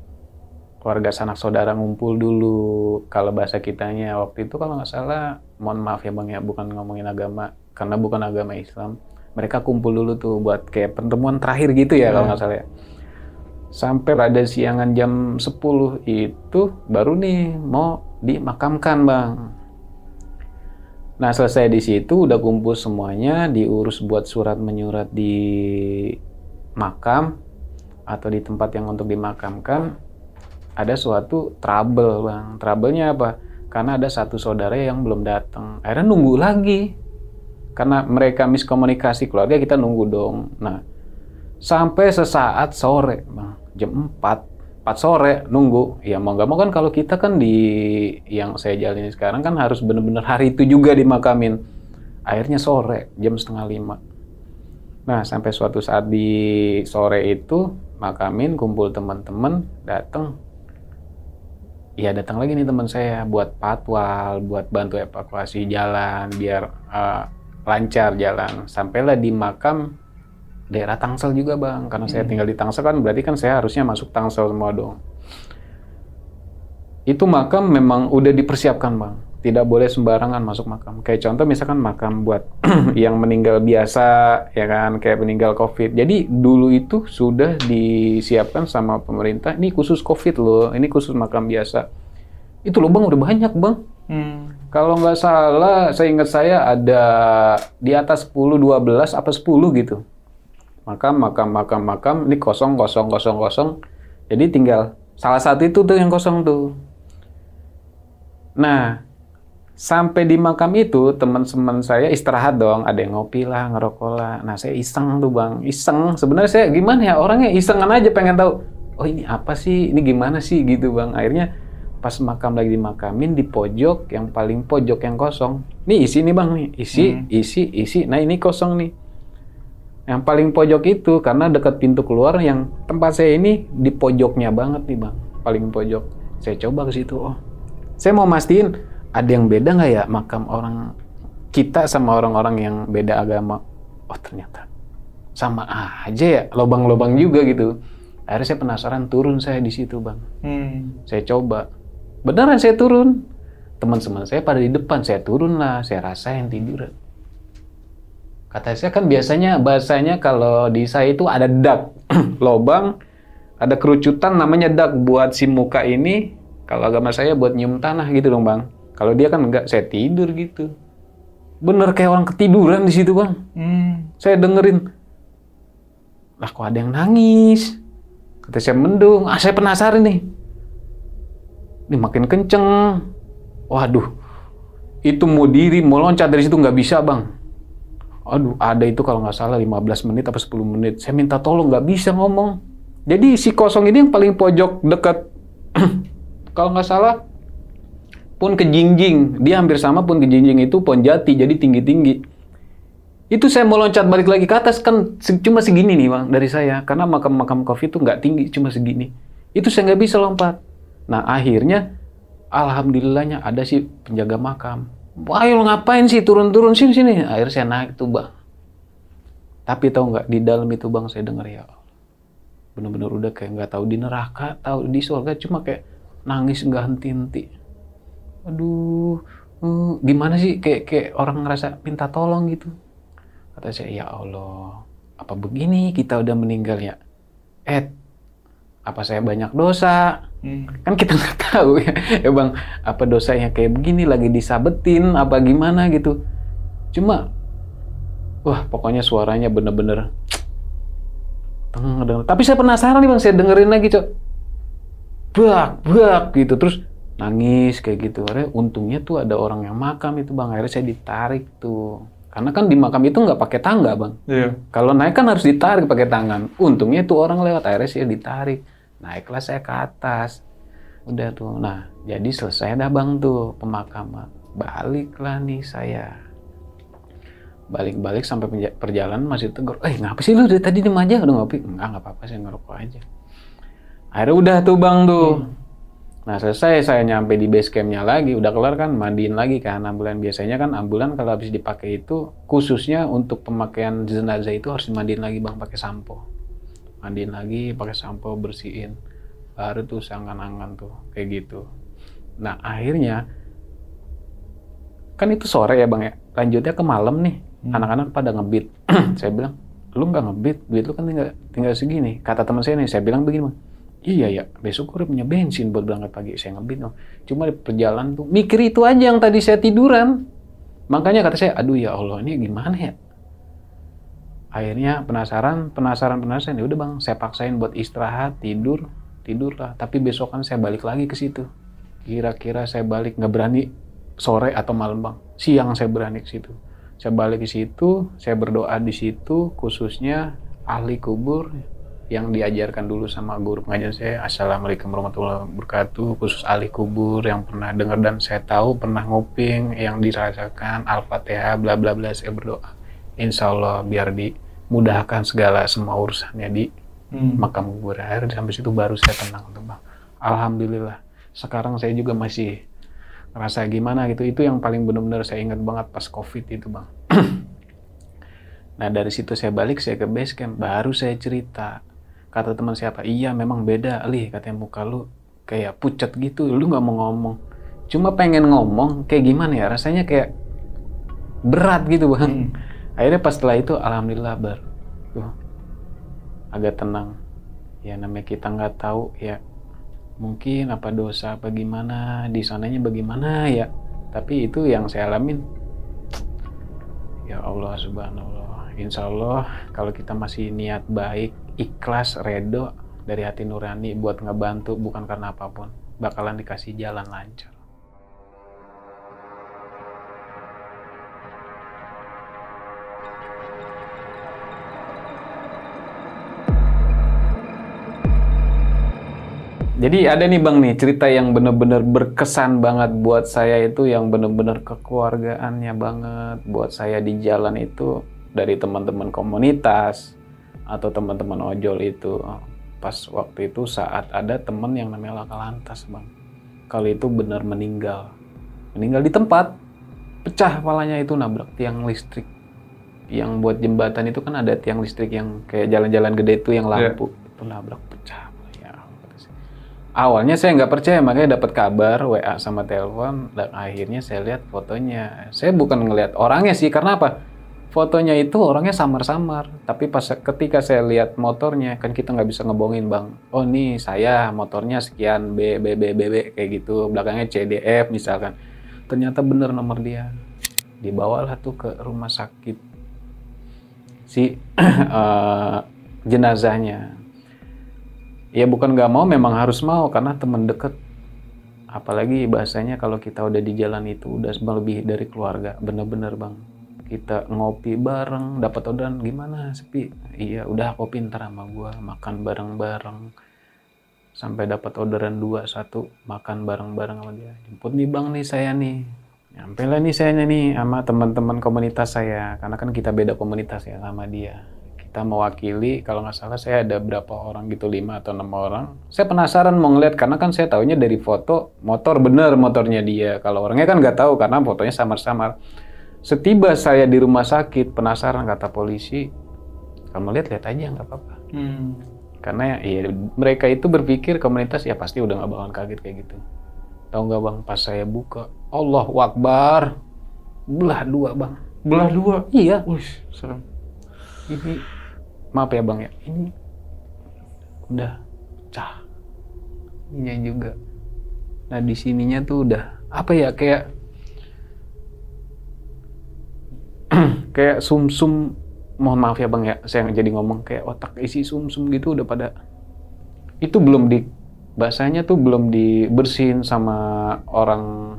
keluarga sanak saudara ngumpul dulu. Kalau bahasa kitanya waktu itu kalau nggak salah, mohon maaf ya Bang ya, bukan ngomongin agama, karena bukan agama Islam. Mereka kumpul dulu tuh buat kayak pertemuan terakhir gitu ya kalau nggak salah ya. Sampai pada siangan jam 10 itu baru nih mau dimakamkan, Bang. Nah, selesai di situ udah kumpul semuanya, diurus buat surat menyurat di makam atau di tempat yang untuk dimakamkan. Ada suatu trouble, Bang. Trouble-nya apa? Karena ada satu saudara yang belum datang. Akhirnya nunggu lagi. Karena mereka miskomunikasi keluarga, kita nunggu dong. Nah, sampai sesaat sore, Bang. Jam 4 sore nunggu. Ya mau nggak mau kan kalau kita kan di yang saya jalani sekarang kan harus bener-bener hari itu juga dimakamin. Akhirnya sore, jam 4:30. Nah, sampai suatu saat di sore itu makamin, kumpul teman-teman, datang. Ya datang lagi nih teman saya buat patwal, buat bantu evakuasi jalan biar lancar jalan. Sampailah di makam daerah Tangsel juga, Bang. Karena saya tinggal di Tangsel kan berarti kan saya harusnya masuk Tangsel semua dong. Itu makam memang udah dipersiapkan, Bang. tidak boleh sembarangan masuk makam. Kayak contoh misalkan makam buat yang meninggal biasa, ya kan, kayak meninggal COVID. Jadi dulu itu sudah disiapkan sama pemerintah, ini khusus COVID loh, ini khusus makam biasa. Itu loh bang, udah banyak bang. Kalau nggak salah, saya ingat saya ada di atas 10, 12, apa 10 gitu. Makam, ini kosong. Jadi tinggal salah satu itu tuh yang kosong tuh. Nah, sampai di makam itu, teman-teman saya istirahat dong. Ada yang ngopi lah, ngerokok lah. Nah, saya iseng tuh bang. Iseng. Sebenarnya saya gimana ya, orangnya isengan aja pengen tahu. Oh ini apa sih? Ini gimana sih? Gitu bang. Akhirnya pas makam lagi dimakamin, di pojok, yang paling pojok yang kosong. Nih isi nih bang, nih. Isi. Nah ini kosong nih. Yang paling pojok itu, karena dekat pintu keluar, yang tempat saya ini di pojoknya banget nih bang. Paling pojok. Saya coba ke situ. Oh, saya mau mastiin, ada yang beda nggak ya makam orang kita sama orang-orang yang beda agama? Oh ternyata sama aja ya, lobang-lobang juga gitu. Akhirnya saya penasaran, turun saya di situ bang. Saya coba, beneran saya turun. Teman-teman saya pada di depan, saya turun lah, saya rasain tidur. Kata saya kan biasanya bahasanya kalau di saya itu ada dak, lobang, ada kerucutan namanya dak buat si muka ini. Kalau agama saya buat nyium tanah gitu dong bang. Kalau dia kan enggak, saya tidur gitu. Bener kayak orang ketiduran di situ bang. Saya dengerin, lah kok ada yang nangis. Kata saya mendung. Saya penasaran nih. Ini makin kenceng. Waduh, itu mau diri, mau loncat dari situ nggak bisa bang. Aduh, ada itu kalau nggak salah 15 menit atau 10 menit. Saya minta tolong, nggak bisa ngomong. Jadi si kosong ini yang paling pojok dekat, kalau nggak salah, pun ke jingjing. Dia hampir sama pun ke jingjing itu pohon jati, jadi tinggi-tinggi. Itu saya mau loncat balik lagi ke atas, kan cuma segini nih bang dari saya. Karena makam-makam COVID itu nggak tinggi, cuma segini. Itu saya nggak bisa lompat. Nah akhirnya, alhamdulillahnya ada si penjaga makam. Wah, lo ngapain sih turun-turun sini. Akhirnya saya naik tuh bang. Tapi tahu nggak, di dalam itu bang saya dengar ya, bener-bener udah kayak nggak tahu di neraka, tahu di surga, cuma kayak nangis nggak henti-henti. Aduh, gimana sih, kayak orang ngerasa minta tolong gitu. Kata saya, ya Allah, apa begini kita udah meninggal ya? Apa saya banyak dosa? Kan kita nggak tahu ya bang, apa dosanya kayak begini, lagi disabetin, apa gimana gitu. Cuma, wah pokoknya suaranya bener-bener tapi saya penasaran nih bang, saya dengerin lagi cok. Bak gitu, terus nangis kayak gitu. Akhirnya untungnya tuh ada orang yang makam itu bang, akhirnya saya ditarik tuh. Karena kan di makam itu nggak pakai tangga bang. Iya. Kalau naik kan harus ditarik pakai tangan. Untungnya tuh orang lewat, akhirnya saya ditarik. Naiklah saya ke atas. Udah tuh, nah jadi selesai dah bang tuh pemakaman. Baliklah nih saya. Balik sampai perjalanan masih tegur. Ngapa sih lu dari tadi diem aja udah ngopi? Nggak apa-apa, saya ngerokok aja. Akhirnya udah tuh bang tuh. Nah selesai saya nyampe di base campnya lagi, udah kelar kan, mandiin lagi kan ambulan. Biasanya kan ambulan kalau habis dipakai itu, khususnya untuk pemakaian jenazah itu harus dimandiin lagi bang, pakai sampo. Mandiin lagi, pakai sampo, bersihin. Baru tuh seangan-angan tuh, kayak gitu. Nah akhirnya, kan itu sore ya bang ya, lanjutnya ke malam nih, anak-anak pada ngebit. Saya bilang, lu nggak ngebit, duit lu kan tinggal segini. Kata teman saya nih, saya bilang begini bang, iya ya, besok gue punya bensin buat berangkat pagi, saya ngebit dong. Cuma di perjalanan tuh, mikir itu aja yang tadi saya tiduran. Makanya kata saya, aduh ya Allah, ini gimana ya? Akhirnya penasaran, ya udah bang, saya paksain buat istirahat, tidurlah. Tapi besokan saya balik lagi ke situ. Kira-kira saya balik, nggak berani sore atau malam bang, siang saya berani ke situ. Saya balik ke situ, saya berdoa di situ, khususnya ahli kubur yang diajarkan dulu sama guru pengajian saya. Assalamualaikum warahmatullahi wabarakatuh. Khusus ahli kubur yang pernah dengar dan saya tahu pernah nguping yang dirasakan Al-Fatihah bla bla bla, saya berdoa. Insya Allah biar dimudahkan segala semua urusannya di makam kubur. Akhirnya sampai situ baru saya tenang tuh bang. Alhamdulillah. Sekarang saya juga masih ngerasa gimana gitu. Itu yang paling benar-benar saya ingat banget pas COVID itu bang. Nah dari situ saya balik, saya ke base camp, baru saya cerita. Kata teman siapa, iya memang beda, Lih, katanya muka lu kayak pucat gitu, lu nggak mau ngomong. Cuma pengen ngomong kayak gimana ya, rasanya kayak berat gitu bang. Akhirnya pas setelah itu alhamdulillah agak tenang. Ya namanya kita nggak tahu ya, mungkin apa dosa apa gimana, di sananya bagaimana ya. Tapi itu yang saya alamin. Ya Allah subhanallah. Insya Allah kalau kita masih niat baik, ikhlas, redo dari hati nurani buat ngebantu bukan karena apapun, bakalan dikasih jalan lancar. Jadi ada nih bang nih cerita yang bener-bener berkesan banget buat saya itu, yang bener-bener kekeluargaannya banget buat saya di jalan itu, dari teman-teman komunitas atau teman-teman ojol itu. Pas waktu itu saat ada teman yang namanya laka lantas bang, kali itu benar meninggal di tempat, pecah kepalanya itu nabrak tiang listrik. Yang buat jembatan itu kan ada tiang listrik yang kayak jalan-jalan gede itu yang lampu, itu nabrak pecah. Awalnya saya nggak percaya, makanya dapat kabar WA sama telepon, dan akhirnya saya lihat fotonya. Saya bukan ngelihat orangnya sih, karena apa? Fotonya itu orangnya samar-samar, tapi pas ketika saya lihat motornya, kan kita nggak bisa ngebohongin bang. Oh nih saya motornya sekian B kayak gitu, belakangnya CDF misalkan. Ternyata bener nomor dia. Dibawalah tuh ke rumah sakit si jenazahnya. Ya bukan nggak mau, memang harus mau karena teman deket. Apalagi bahasanya kalau kita udah di jalan itu udah lebih dari keluarga, bener-bener bang. Kita ngopi bareng, dapat orderan gimana sepi? Iya udah kopi ntar sama gua, makan bareng-bareng. Sampai dapat orderan 2-1, makan bareng-bareng sama dia. Jemput nih bang nih saya nih. Nyampe lah nih saya nih sama teman-teman komunitas saya, karena kan kita beda komunitas ya sama dia. Kita mewakili, kalau nggak salah saya ada berapa orang gitu, 5 atau 6 orang. Saya penasaran mau ngeliat, karena kan saya taunya dari foto motor, bener motornya dia. Kalau orangnya kan nggak tahu karena fotonya samar-samar. Setiba saya di rumah sakit, penasaran, kata polisi, kamu lihat aja nggak apa-apa. Karena ya mereka itu berpikir komunitas ya pasti udah nggak bakalan kaget kayak gitu. Tahu nggak bang, pas saya buka, Allahu Akbar, belah 2 bang. Belah 2? Iya. Wih, serem. Ini maaf ya bang ya, ini udah pecah ininya juga. Nah di sininya tuh udah apa ya, kayak kayak sumsum, mohon maaf ya bang ya, saya jadi ngomong kayak otak isi sumsum gitu udah pada, itu belum bahasanya tuh belum dibersihin sama orang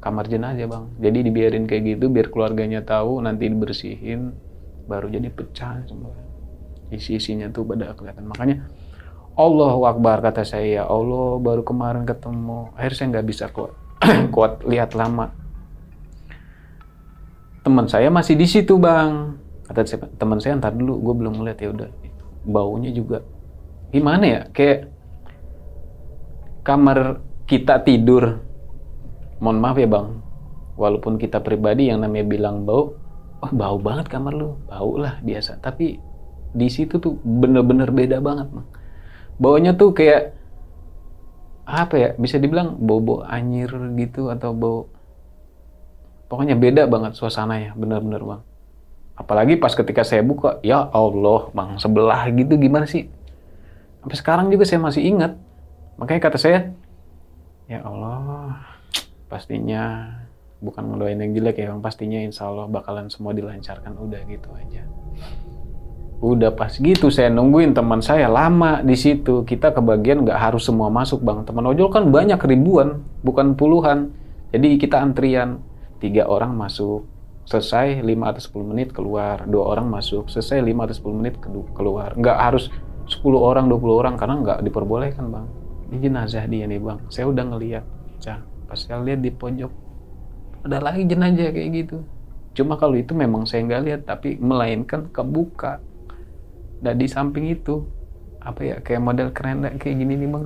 kamar jenazah bang. Jadi dibiarin kayak gitu biar keluarganya tahu, nanti dibersihin baru jadi pecah semua. Isi-isinya tuh pada kelihatan. Makanya Allahu Akbar kata saya, ya Allah baru kemarin ketemu. Akhirnya saya nggak bisa kuat lihat lama. Teman saya masih di situ bang. Kata teman saya, ntar dulu, gue belum ngeliat. Ya udah, baunya juga gimana ya, kayak kamar kita tidur. Mohon maaf ya bang, walaupun kita pribadi yang namanya bilang bau, oh bau banget kamar lu, bau lah biasa. Tapi di situ tuh bener-bener beda banget bang. Baunya tuh kayak apa ya, bisa dibilang bau-bau anyir gitu, atau bau, pokoknya beda banget suasananya, bener-bener bang. Apalagi pas ketika saya buka, ya Allah bang, sebelah gitu gimana sih? Sampai sekarang juga saya masih ingat. Makanya kata saya, ya Allah, pastinya bukan ngedoain yang jelek ya bang, pastinya insya Allah bakalan semua dilancarkan, udah gitu aja. Udah pas gitu saya nungguin teman saya lama di situ. Kita kebagian nggak harus semua masuk bang. Teman ojol kan banyak, ribuan, bukan puluhan. Jadi kita antrian, 3 orang masuk, selesai 5 atau 10 menit keluar. 2 orang masuk, selesai 5 atau 10 menit keluar. Nggak harus 10 orang, 20 orang, karena nggak diperbolehkan bang. Ini jenazah dia nih bang. Saya udah ngeliat, pas saya lihat di pojok, ada lagi jenazah kayak gitu. Cuma kalau itu memang saya nggak lihat, tapi melainkan kebuka. Dan di samping itu, apa ya, kayak model keranda kayak gini nih bang.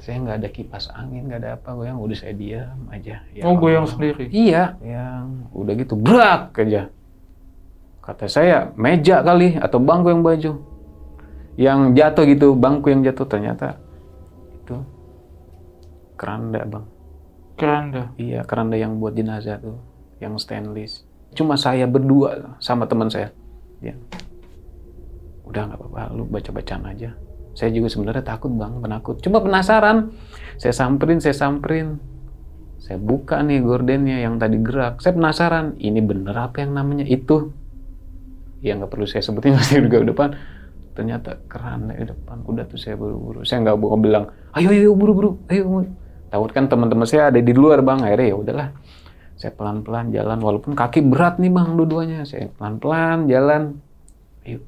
Saya nggak ada kipas angin, nggak ada apa, goyang, udah saya diam aja. Ya oh goyang sendiri? Iya, yang udah gitu, brak aja. Kata saya, meja kali, atau bangku yang baju. Yang jatuh gitu, bangku yang jatuh, ternyata itu keranda bang. Keranda. Iya, keranda yang buat jenazah tuh, yang stainless. Cuma saya berdua sama teman saya. Ya. Udah nggak apa-apa, lu baca-bacaan aja. Saya juga sebenarnya takut bang, penakut. Cuma penasaran. Saya samperin. Saya buka nih gordennya yang tadi gerak. Saya penasaran, ini bener apa yang namanya itu? Ya nggak perlu saya sebutin, masih juga di depan. Ternyata keranda di depan. Udah tuh saya buru-buru. Saya nggak mau bilang, ayo buru-buru, ayo. Takut kan teman-teman saya ada di luar bang. Akhirnya ya udahlah. Saya pelan-pelan jalan, walaupun kaki berat nih bang dua-duanya. Saya pelan-pelan jalan. Ayo,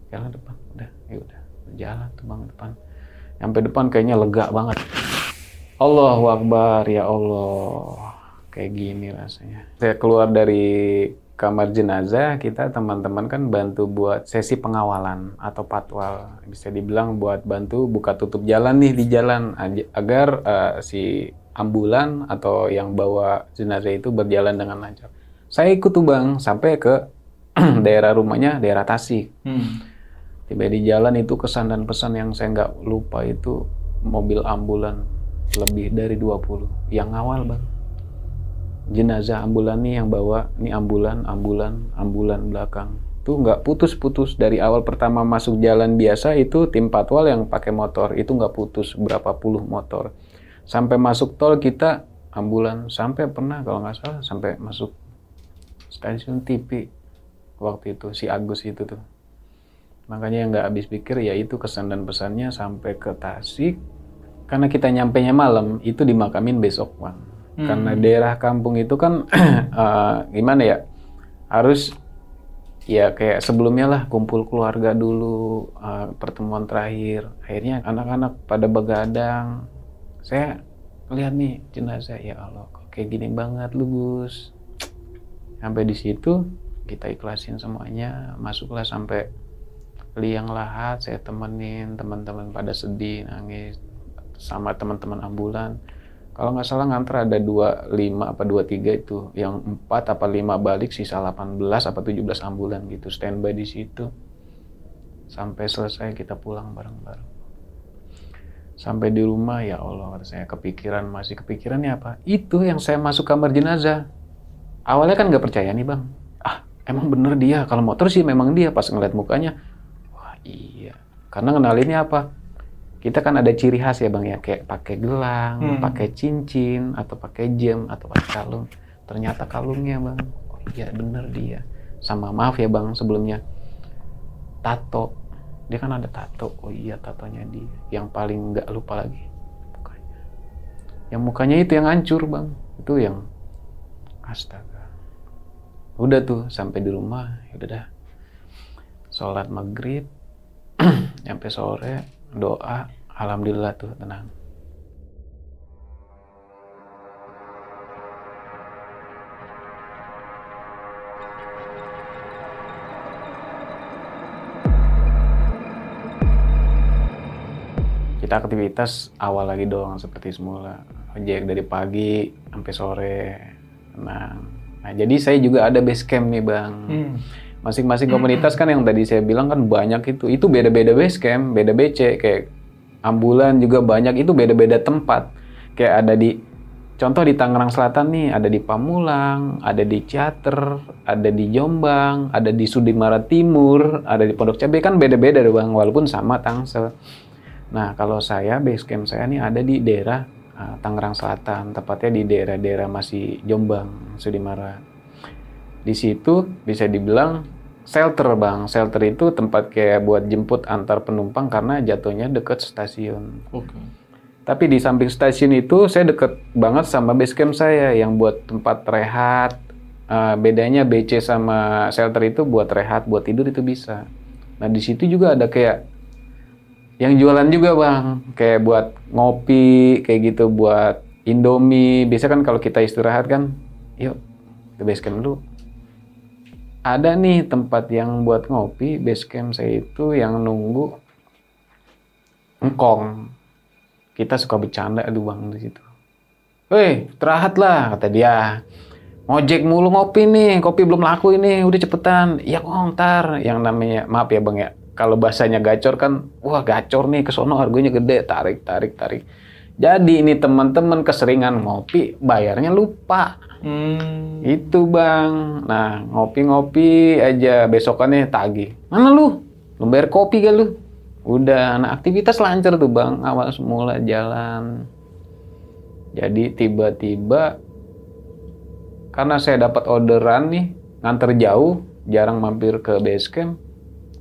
jalan depan. Udah, ayo udah. Jalan tuh bang depan. Sampai depan kayaknya lega banget. Allahu Akbar, ya Allah. Kayak gini rasanya. Saya keluar dari kamar jenazah, kita teman-teman kan bantu buat sesi pengawalan atau patwal. Bisa dibilang buat bantu buka tutup jalan nih di jalan agar si ambulan atau yang bawa jenazah itu berjalan dengan lancar. Saya ikut tuh bang sampai ke daerah rumahnya, daerah Tasik. Tiba di jalan itu kesan dan pesan yang saya nggak lupa itu mobil ambulan lebih dari 20 yang ngawal bang. Jenazah ambulan nih yang bawa, nih ambulan belakang. Tuh nggak putus-putus dari awal pertama masuk jalan biasa itu tim patwal yang pakai motor itu nggak putus berapa puluh motor. Sampai masuk tol kita ambulan sampai pernah kalau nggak salah sampai masuk stasiun TV waktu itu si Agus itu tuh. Makanya yang nggak habis pikir ya itu kesan dan pesannya sampai ke Tasik. Karena kita nyampenya malam itu dimakamin besok bang. Karena daerah kampung itu kan gimana ya, harus ya kayak sebelumnya lah kumpul keluarga dulu, pertemuan terakhir. Akhirnya anak-anak pada begadang. Saya lihat nih jenazah, ya Allah kok kayak gini banget lu Gus. Sampai di situ kita ikhlasin semuanya, masuklah sampai liang lahat. Saya temenin teman-teman pada sedih nangis sama teman-teman ambulan. Kalau nggak salah nganter ada 25 apa 23 itu, yang 4 apa 5 balik, sisa 18 apa 17 ambulan gitu, standby di situ. Sampai selesai kita pulang bareng-bareng. Sampai di rumah ya Allah, saya masih kepikirannya apa? Itu yang saya masuk kamar jenazah. Awalnya kan nggak percaya nih bang. Emang bener dia, kalau motor sih memang dia, pas ngeliat mukanya. Wah iya, karena ngenalinnya apa? Kita kan ada ciri khas ya bang ya, kayak pakai gelang, pakai cincin, atau pakai jam, atau pakai kalung. Ternyata kalungnya bang, oh iya bener dia. Sama maaf ya bang sebelumnya, tato, dia kan ada tato, oh iya tatonya dia. Yang paling nggak lupa lagi, mukanya. Yang mukanya itu yang hancur bang, itu yang astaga. Udah tuh sampai di rumah, udah dah. Sholat maghrib, sampai sore. Doa, alhamdulillah tuh tenang. Kita aktivitas awal lagi dong seperti semula. Ojek dari pagi sampai sore. Nah, jadi saya juga ada base camp nih bang. Masing-masing komunitas kan yang tadi saya bilang kan banyak itu beda-beda base camp, beda BC, kayak ambulan juga banyak, itu beda-beda tempat. Kayak ada contoh di Tangerang Selatan nih, ada di Pamulang, ada di Ciater, ada di Jombang, ada di Sudimara Timur, ada di Pondok Cabe, kan beda-beda bang, walaupun sama Tangsel. Nah kalau saya, base camp saya nih ada di daerah Tangerang Selatan, tepatnya di daerah-daerah masih Jombang, Sudimara. Di situ bisa dibilang shelter bang, shelter itu tempat kayak buat jemput antar penumpang karena jatuhnya deket stasiun. Tapi di samping stasiun itu saya deket banget sama base camp saya yang buat tempat rehat. Bedanya BC sama shelter itu buat rehat, buat tidur itu bisa. Nah di situ juga ada kayak yang jualan juga bang, kayak buat ngopi, kayak gitu, buat Indomie. Biasa kan kalau kita istirahat kan, yuk ke base camp dulu. Ada nih tempat yang buat ngopi, base camp saya itu yang nunggu engkong. Kita suka bercanda aduh bang di situ. Weh, istirahat lah kata dia. Ngojek mulu ngopi nih, kopi belum laku ini, udah cepetan. Iya kong, ntar. Yang namanya, maaf ya bang ya, kalau bahasanya gacor kan, wah gacor nih, kesono harganya gede, tarik. Jadi ini teman-teman keseringan ngopi, bayarnya lupa. Itu bang. Nah ngopi-ngopi aja besokannya tagih. Mana lu? Lu bayar kopi gak lu? Udah, nah aktivitas lancar tuh bang. Awal semula jalan. Jadi tiba-tiba karena saya dapat orderan nih, nganter jauh, jarang mampir ke base camp.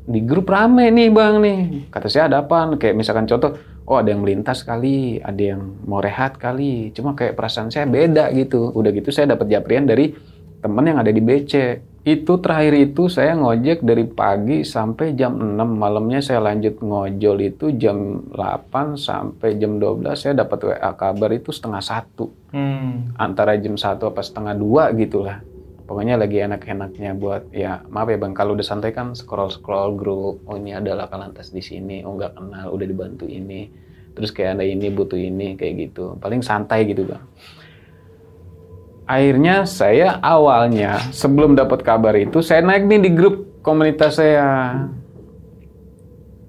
Di grup rame nih bang nih. Kata saya ada apaan? Kayak misalkan contoh, oh ada yang melintas kali, ada yang mau rehat kali. Cuma kayak perasaan saya beda gitu. Udah gitu saya dapat japrian dari teman yang ada di BC. Itu terakhir itu saya ngojek dari pagi sampai jam 6. Malamnya saya lanjut ngojol itu jam 8 sampai jam 12. Saya dapat WA kabar itu setengah 1. Antara jam 1 apa setengah 2 gitulah. Pokoknya lagi enak-enaknya buat, ya maaf ya bang, kalau udah santai kan scroll-scroll grup, oh ini ada laka lantas di sini, oh nggak kenal, udah dibantu ini, terus kayak ada ini, butuh ini, kayak gitu. Paling santai gitu bang. Akhirnya saya awalnya, sebelum dapat kabar itu, saya naik nih di grup komunitas saya.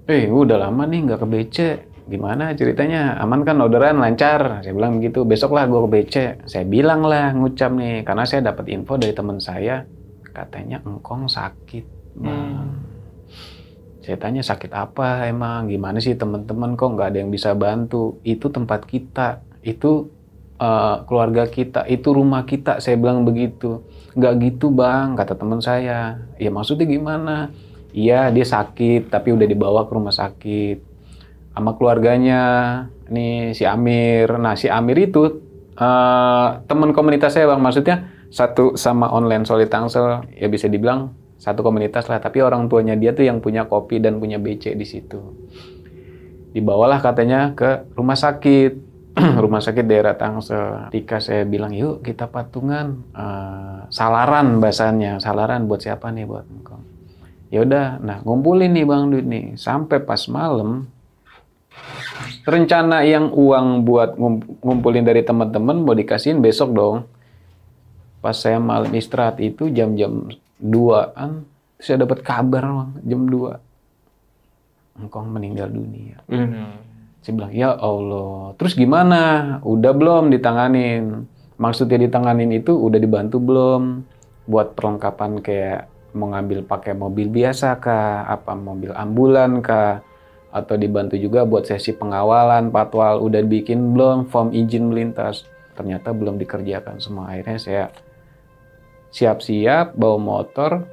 Udah lama nih nggak ke BC. Gimana ceritanya? Aman kan orderan lancar? Saya bilang begitu. Besok lah gue ke BC. Saya bilang lah ngucap nih. Karena saya dapat info dari teman saya. Katanya engkong sakit. Saya tanya sakit apa emang? Gimana sih teman-teman kok nggak ada yang bisa bantu? Itu tempat kita. Itu keluarga kita. Itu rumah kita. Saya bilang begitu. Nggak gitu bang, kata teman saya. Ya maksudnya gimana? Iya dia sakit tapi udah dibawa ke rumah sakit. Sama keluarganya, nih si Amir. Nah si Amir itu teman komunitas saya bang, maksudnya satu sama online Solid Tangsel, ya bisa dibilang satu komunitas lah. Tapi orang tuanya dia tuh yang punya kopi dan punya BC di situ. Dibawalah katanya ke rumah sakit, rumah sakit daerah Tangsel. Ketika saya bilang yuk kita patungan, salaran bahasanya, salaran buat siapa nih buat engkau. Ya udah, nah ngumpulin nih bang duit nih sampai pas malam. Rencana yang uang buat ngumpulin dari teman-teman mau dikasihin besok dong. Pas saya malam istirahat itu jam-jam 2-an, saya dapat kabar bang, jam 2. Engkong meninggal dunia. Saya bilang, ya Allah. Terus gimana? Udah belum ditanganin? Maksudnya ditanganin itu udah dibantu belum? Buat perlengkapan kayak mau ngambil pakai mobil biasa kah? Apa mobil ambulan kah? Atau dibantu juga buat sesi pengawalan, patwal udah bikin belum form izin melintas. Ternyata belum dikerjakan semua. Akhirnya saya siap-siap bawa motor.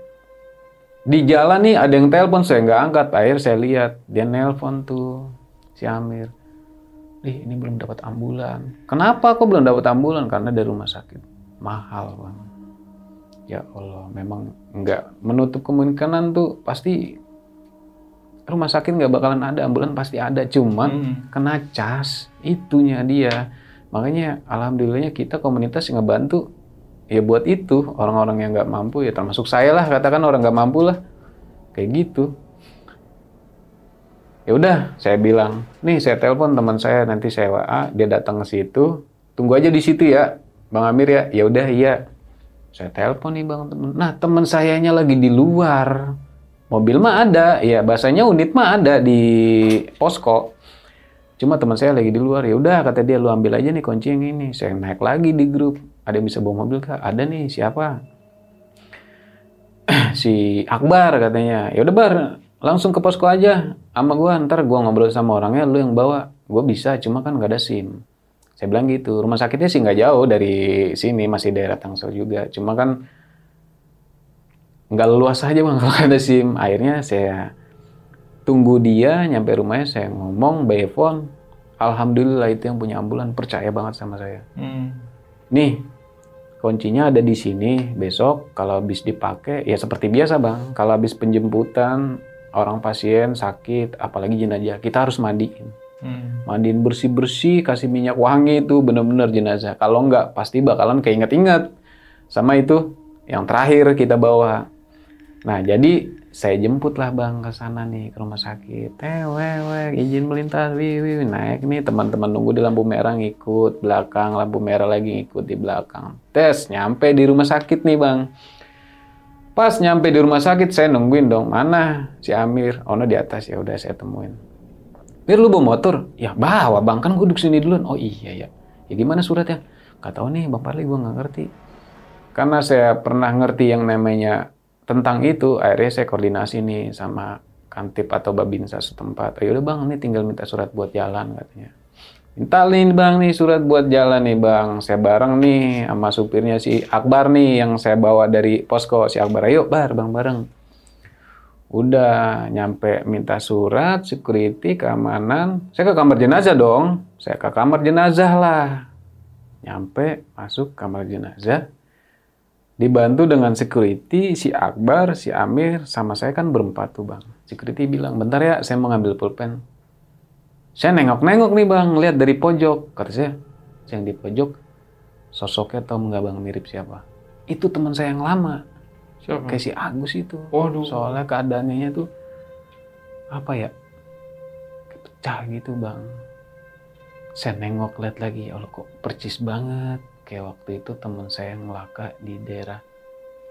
Di jalan nih ada yang telepon, saya nggak angkat. Akhirnya saya lihat dia nelpon tuh si Amir. Ini belum dapat ambulan. Kenapa kok belum dapat ambulan? Karena dari rumah sakit. Mahal bang. Ya Allah, memang nggak menutup kemungkinan tuh pasti rumah sakit nggak bakalan ada, ambulan pasti ada, cuman kena cas itunya dia. Makanya alhamdulillahnya kita komunitas yang ngebantu ya buat itu orang-orang yang nggak mampu, ya termasuk saya lah, katakan orang nggak mampu lah kayak gitu. Ya udah saya bilang nih, saya telepon teman saya, nanti saya WA, dia datang ke situ, tunggu aja di situ ya Bang Amir ya. Ya udah iya, saya telepon nih bang temen. Nah teman sayanya lagi di luar. Mobil mah ada, ya bahasanya unit mah ada di posko. Cuma teman saya lagi di luar. Ya udah kata dia, lu ambil aja nih kunci yang ini. Saya naik lagi di grup. Ada yang bisa bawa mobil kah? Ada nih, siapa? Si Akbar katanya. Ya udah Bar, langsung ke posko aja sama gua. Ntar gua ngobrol sama orangnya, lu yang bawa. Gua bisa, cuma kan nggak ada SIM. Saya bilang gitu. Rumah sakitnya sih nggak jauh dari sini, masih daerah Tangsel juga. Cuma kan nggak luas aja bang kalau ada SIM. Akhirnya saya tunggu dia nyampe rumahnya, saya ngomong by phone. Alhamdulillah itu yang punya ambulan percaya banget sama saya. Nih kuncinya ada di sini. Besok kalau habis dipakai ya seperti biasa bang. Kalau habis penjemputan orang pasien sakit, apalagi jenazah, kita harus mandiin. Mandiin bersih-bersih, kasih minyak wangi itu bener-bener jenazah. Kalau nggak pasti bakalan keinget-inget sama itu yang terakhir kita bawa. Nah, jadi saya jemput lah bang ke sana nih, ke rumah sakit. Izin melintas, naik nih, teman-teman nunggu di lampu merah ngikut belakang, lampu merah lagi ngikut di belakang. Tes, nyampe di rumah sakit nih bang. Pas nyampe di rumah sakit, saya nungguin dong, mana si Amir? Oh no, di atas, ya udah saya temuin. Mir, lu bawa motor? Ya bawa bang, kan gue duduk sini duluan. Oh iya ya. Ya gimana suratnya? Gak tahu nih bang Parli, gue nggak ngerti. Karena saya pernah ngerti yang namanya tentang itu, akhirnya saya koordinasi nih sama Kantip atau Babinsa setempat. Ayo udah bang, ini tinggal minta surat buat jalan katanya. Minta nih bang nih surat buat jalan nih bang. Saya bareng nih sama supirnya si Akbar nih yang saya bawa dari posko. Si Akbar, ayo bar bang bareng. Udah nyampe minta surat, security, keamanan. Saya ke kamar jenazah dong. Saya ke kamar jenazah lah. Nyampe, masuk kamar jenazah. Dibantu dengan security, si Akbar, si Amir, sama saya kan berempat tuh bang. Security bilang, bentar ya saya mau ngambil pulpen. Saya nengok-nengok nih bang, lihat dari pojok. Kata saya yang di pojok, sosoknya tahu nggak bang mirip siapa? Itu teman saya yang lama. Siapa? Kayak si Agus itu. Waduh. Soalnya keadaannya tuh apa ya? Kayak pecah gitu bang. Saya nengok lihat lagi, Allah kok percis banget. Kayak waktu itu teman saya yang ngelaka di daerah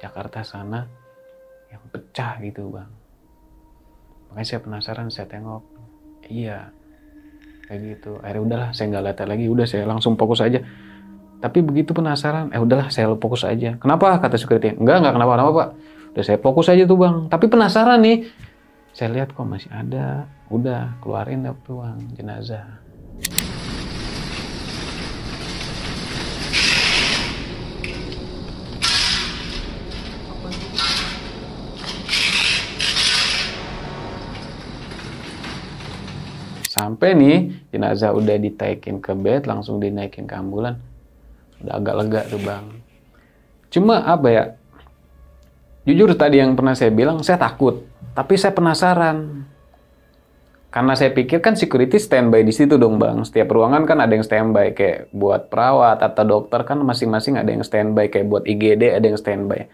Jakarta sana yang pecah gitu bang. Makanya saya penasaran, saya tengok. Iya, kayak gitu. Akhirnya udahlah, saya nggak lihat lagi. Udah saya langsung fokus aja. Tapi begitu penasaran, udahlah saya fokus aja. Kenapa? Kata security. Enggak kenapa-kenapa Pak. Udah saya fokus aja tuh bang. Tapi penasaran nih. Saya lihat kok masih ada. Udah, keluarin tuh bang, jenazah. Sampai nih, jenazah udah ditaikin ke bed, langsung dinaikin ke ambulan. Udah agak lega tuh bang. Cuma apa ya, jujur tadi yang pernah saya bilang, saya takut. Tapi saya penasaran. Karena saya pikir kan security standby di situ dong bang. Setiap ruangan kan ada yang standby. Kayak buat perawat atau dokter kan masing-masing ada yang standby. Kayak buat IGD ada yang standby.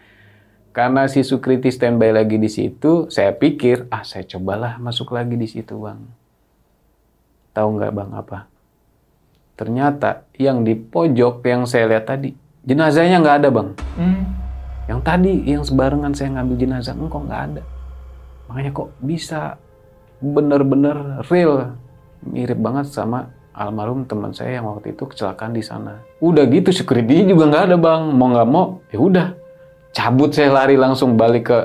Karena si security standby lagi di situ, saya pikir, saya cobalah masuk lagi di situ bang. Tahu nggak bang apa? Ternyata yang di pojok yang saya lihat tadi, jenazahnya nggak ada bang. Yang tadi, yang sebarengan saya ngambil jenazah, kok nggak ada. Makanya kok bisa bener-bener real. Mirip banget sama almarhum teman saya yang waktu itu kecelakaan di sana. Udah gitu security juga nggak ada bang. Mau nggak mau, ya udah. Cabut saya lari langsung balik ke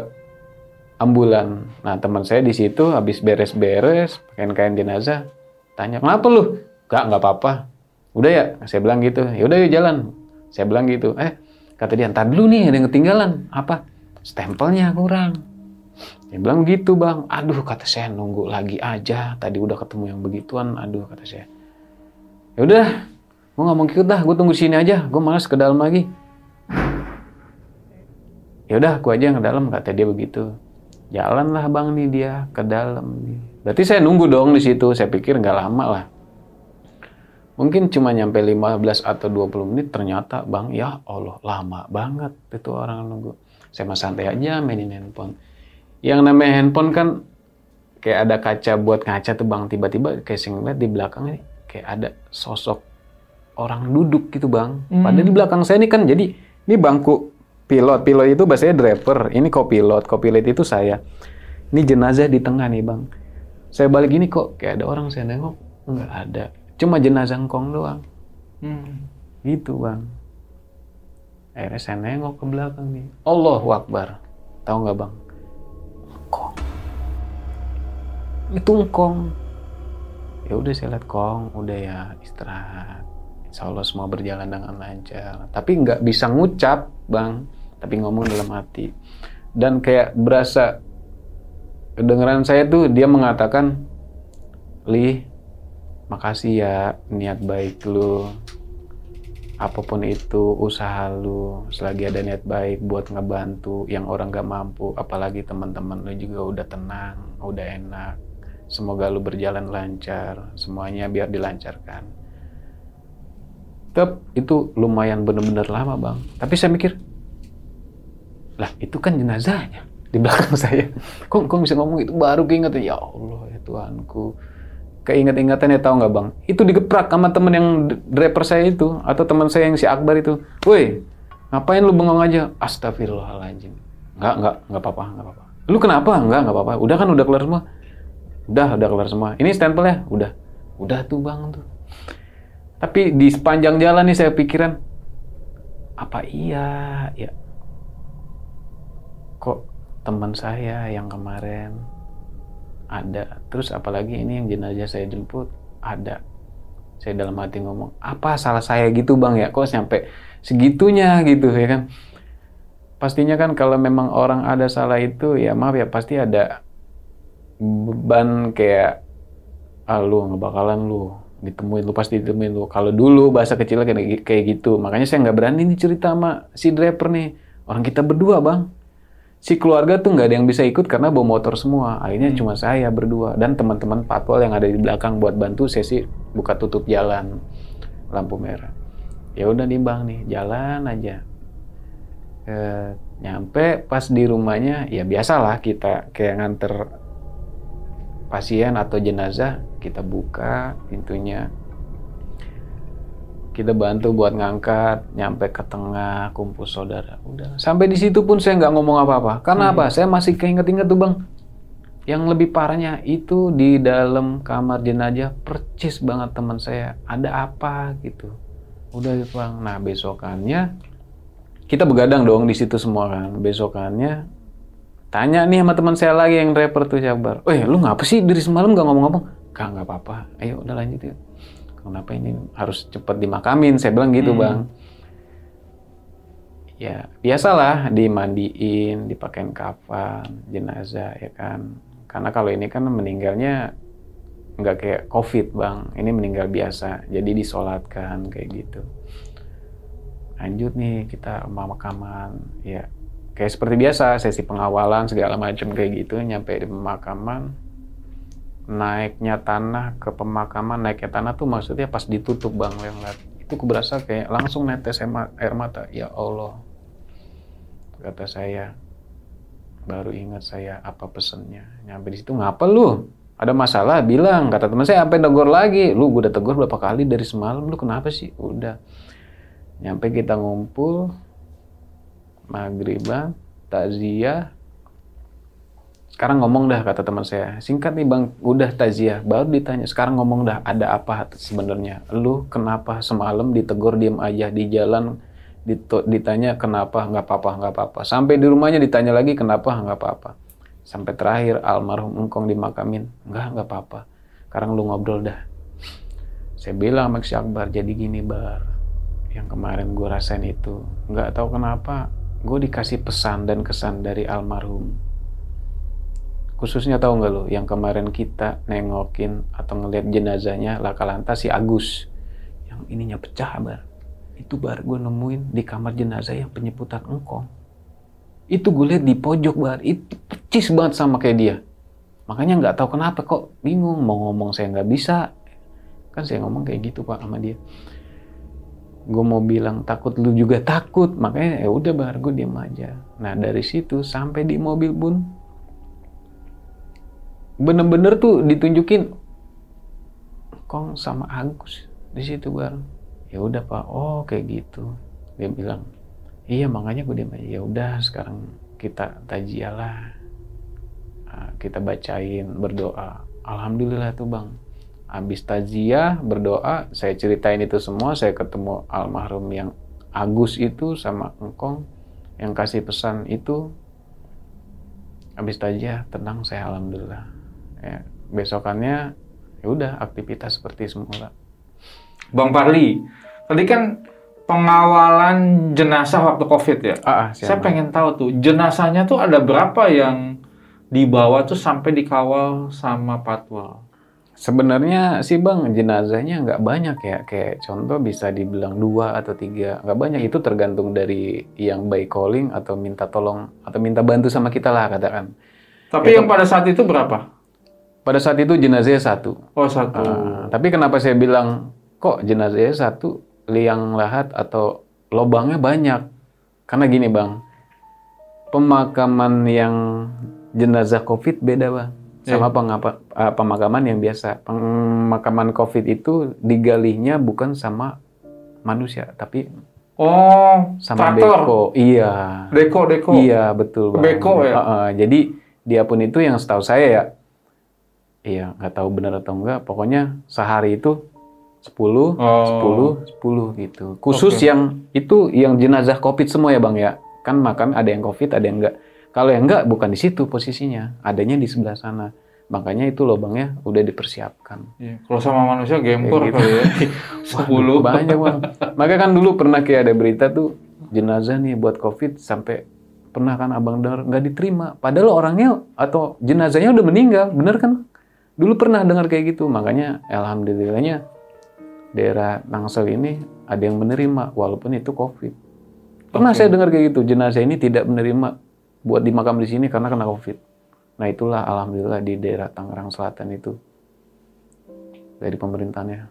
ambulan. Nah teman saya di situ habis beres-beres, pakaian-kain jenazah. Tanya, kenapa lu? Nggak apa-apa. Udah ya, saya bilang gitu. Ya udah yuk jalan. Saya bilang gitu. Kata dia, ntar dulu nih ada yang ketinggalan. Apa? Stempelnya kurang. Dia bilang gitu bang. Aduh kata saya nunggu lagi aja. Tadi udah ketemu yang begituan. Aduh kata saya. Ya udah, gue nggak mau ikut dah. Gue tunggu sini aja. Gue malas ke dalam lagi. Ya udah, gue aja yang ke dalam. Kata dia begitu. Jalanlah bang nih dia ke dalam nih. Berarti saya nunggu dong di situ. Saya pikir nggak lama lah. Mungkin cuma nyampe 15 atau 20 menit. Ternyata bang, ya Allah lama banget itu orang nunggu. Saya mah santai aja mainin handphone. Yang namanya handphone kan kayak ada kaca buat ngaca tuh bang. Tiba-tiba kayak saya ngeliat di belakang ini kayak ada sosok orang duduk gitu bang. Padahal di belakang saya ini kan jadi ini bangku pilot. Pilot itu bahasanya driver. Ini kopilot. Kopilot itu saya. Ini jenazah di tengah nih bang. Saya balik gini kok kayak ada orang, saya nengok nggak ada. Cuma jenazah engkong doang. Gitu bang. Akhirnya saya nengok ke belakang nih. Allahu Akbar. Tahu nggak bang? Engkong. Itu engkong. Ya udah saya lihat kong. Udah ya istirahat. Insya Allah semua berjalan dengan lancar. Tapi nggak bisa ngucap bang. Tapi ngomong dalam hati. Dan kayak berasa kedengeran saya tuh dia mengatakan, Li, makasih ya niat baik lu. Apapun itu usaha lu, selagi ada niat baik buat ngebantu yang orang gak mampu, apalagi teman-teman lu juga udah tenang, udah enak. Semoga lu berjalan lancar, semuanya biar dilancarkan. Itu lumayan bener-bener lama bang. Tapi saya mikir, lah itu kan jenazahnya di belakang saya. Kok bisa ngomong itu? Baru keinget, ya Allah ya Tuhanku. Keinget-ingatannya tahu nggak bang? Itu digeprak sama temen yang driver saya itu, atau teman saya yang si Akbar itu. Woi, ngapain lu bengong aja? Astagfirullahaladzim. Nggak apa-apa. Lu kenapa? Nggak apa-apa. Udah kan udah kelar semua. Udah kelar semua. Ini stempelnya, udah tuh bang tuh. Tapi di sepanjang jalan nih saya pikiran, apa iya ya? Kok teman saya yang kemarin ada, terus apalagi ini yang jenazah saya jemput ada. Saya dalam hati ngomong, apa salah saya gitu bang ya? Kok sampai segitunya gitu ya kan? Pastinya kan kalau memang orang ada salah itu ya maaf ya pasti ada beban kayak lu nggak bakalan lu ditemuin, lu pasti ditemuin lu. Kalau dulu bahasa kecilnya kayak gitu, makanya saya nggak berani nih cerita sama si driver nih. Orang kita berdua bang, si keluarga tuh nggak ada yang bisa ikut karena bawa motor semua. Akhirnya cuma saya berdua dan teman-teman patwal yang ada di belakang buat bantu sesi buka tutup jalan lampu merah. Ya udah nih bang nih jalan aja. Nyampe pas di rumahnya ya biasalah kita kayak nganter pasien atau jenazah, kita buka pintunya, kita bantu buat ngangkat, nyampe ke tengah kumpul saudara. Udah sampai di situ pun saya nggak ngomong apa-apa. Karena apa? Saya masih keinget-inget tuh bang. Yang lebih parahnya itu di dalam kamar jenazah percis banget teman saya. Ada apa gitu? Udah gitu bang. Nah besokannya kita begadang dong di situ semua kan. Besokannya tanya nih sama teman saya lagi yang rapper tuh Jakbar. Lu ngapa sih dari semalam nggak ngomong-ngomong? Nggak apa-apa. Ayo udah lanjut ya. Kenapa ini harus cepat dimakamin? Saya bilang gitu bang. Ya biasalah dimandiin, dipakein kafan, jenazah ya kan. Karena kalau ini kan meninggalnya nggak kayak COVID bang. Ini meninggal biasa. Jadi disolatkan kayak gitu. Lanjut nih kita pemakaman ya. Kayak seperti biasa, sesi pengawalan segala macam kayak gitu, nyampe di pemakaman, naiknya tanah ke pemakaman, naiknya tanah tuh maksudnya pas ditutup bang, lihat itu berasa kayak langsung netes air mata, ya Allah, kata saya, baru ingat saya apa pesennya, nyampe di situ ngapa lu? Ada masalah? Bilang, kata teman saya, sampai tegur lagi, lu gue udah tegur berapa kali dari semalam, lu kenapa sih? Udah, nyampe kita ngumpul. Maghriban, takziah. Sekarang ngomong dah kata teman saya. Singkat nih bang, udah takziah. Baru ditanya, sekarang ngomong dah ada apa sebenarnya? Lu kenapa semalam ditegur diem aja di jalan? Ditanya kenapa? Nggak apa-apa. Sampai di rumahnya ditanya lagi kenapa? Nggak apa-apa. Sampai terakhir almarhum engkong dimakamin. Nggak apa-apa. Sekarang lu ngobrol dah. Saya bilang sama si Akbar, jadi gini bar. Yang kemarin gue rasain itu. Nggak tahu kenapa. Gue dikasih pesan dan kesan dari almarhum. Khususnya tahu nggak lo, yang kemarin kita nengokin atau ngeliat jenazahnya laka lantas si Agus. Yang ininya pecah bar. Itu bar gue nemuin di kamar jenazah yang penyebutan engkong. Itu gue lihat di pojok bar. Itu percis banget sama kayak dia. Makanya nggak tahu kenapa kok bingung. Mau ngomong saya nggak bisa. Kan saya ngomong kayak gitu pak sama dia. Gue mau bilang takut, lu juga takut, makanya ya udah bar gue diem aja. Nah dari situ sampai di mobil pun bener-bener tuh ditunjukin Kong sama Agus di situ bar. Ya udah pak, oh kayak gitu. Dia bilang, iya makanya gue diem aja. Ya udah sekarang kita takziah lah, kita bacain berdoa. Alhamdulillah tuh bang. Habis takziah, berdoa, saya ceritain itu semua, saya ketemu almarhum yang Agus itu sama engkong yang kasih pesan itu. Habis takziah, tenang saya alhamdulillah. Ya, besokannya ya udah aktivitas seperti semula. Bang Parli, tadi kan pengawalan jenazah waktu COVID ya. Saya pengen tahu tuh jenazahnya tuh ada berapa yang dibawa tuh sampai dikawal sama patwal? Sebenarnya sih bang, jenazahnya nggak banyak ya. Kayak contoh bisa dibilang 2 atau 3. Nggak banyak, itu tergantung dari yang by calling atau minta tolong atau minta bantu sama kita lah katakan. Tapi ya, yang pada saat itu berapa? Pada saat itu jenazahnya 1. Oh 1. Tapi kenapa saya bilang kok jenazahnya 1, liang lahat atau lobangnya banyak? Karena gini bang, pemakaman yang jenazah COVID beda bang. Sama pemakaman yang biasa. Pemakaman COVID itu digalinya bukan sama manusia, tapi sama beko. Iya. Deko. Iya, betul bang. Beko ya? Jadi dia pun itu yang setahu saya ya, Iya, nggak tahu benar atau enggak. Pokoknya sehari itu 10, 10 gitu. Khusus yang itu yang jenazah COVID semua ya Bang ya. Kan makam ada yang COVID, ada yang enggak. Kalau yang enggak bukan di situ posisinya, adanya di sebelah sana. Makanya itu lubangnya udah dipersiapkan. Iya. Kalau sama manusia gempor Kayak kali ya. 10. Banyak Bang. Makanya kan dulu pernah kayak ada berita tuh jenazah nih buat COVID sampai pernah kan Abang dengar nggak diterima. Padahal orangnya atau jenazahnya udah meninggal, bener kan? Dulu pernah dengar kayak gitu. Makanya alhamdulillahnya daerah Tangsel ini ada yang menerima walaupun itu COVID. Pernah saya dengar kayak gitu, jenazah ini tidak menerima buat dimakam di sini karena kena COVID. Nah itulah alhamdulillah di daerah Tangerang Selatan itu dari pemerintahnya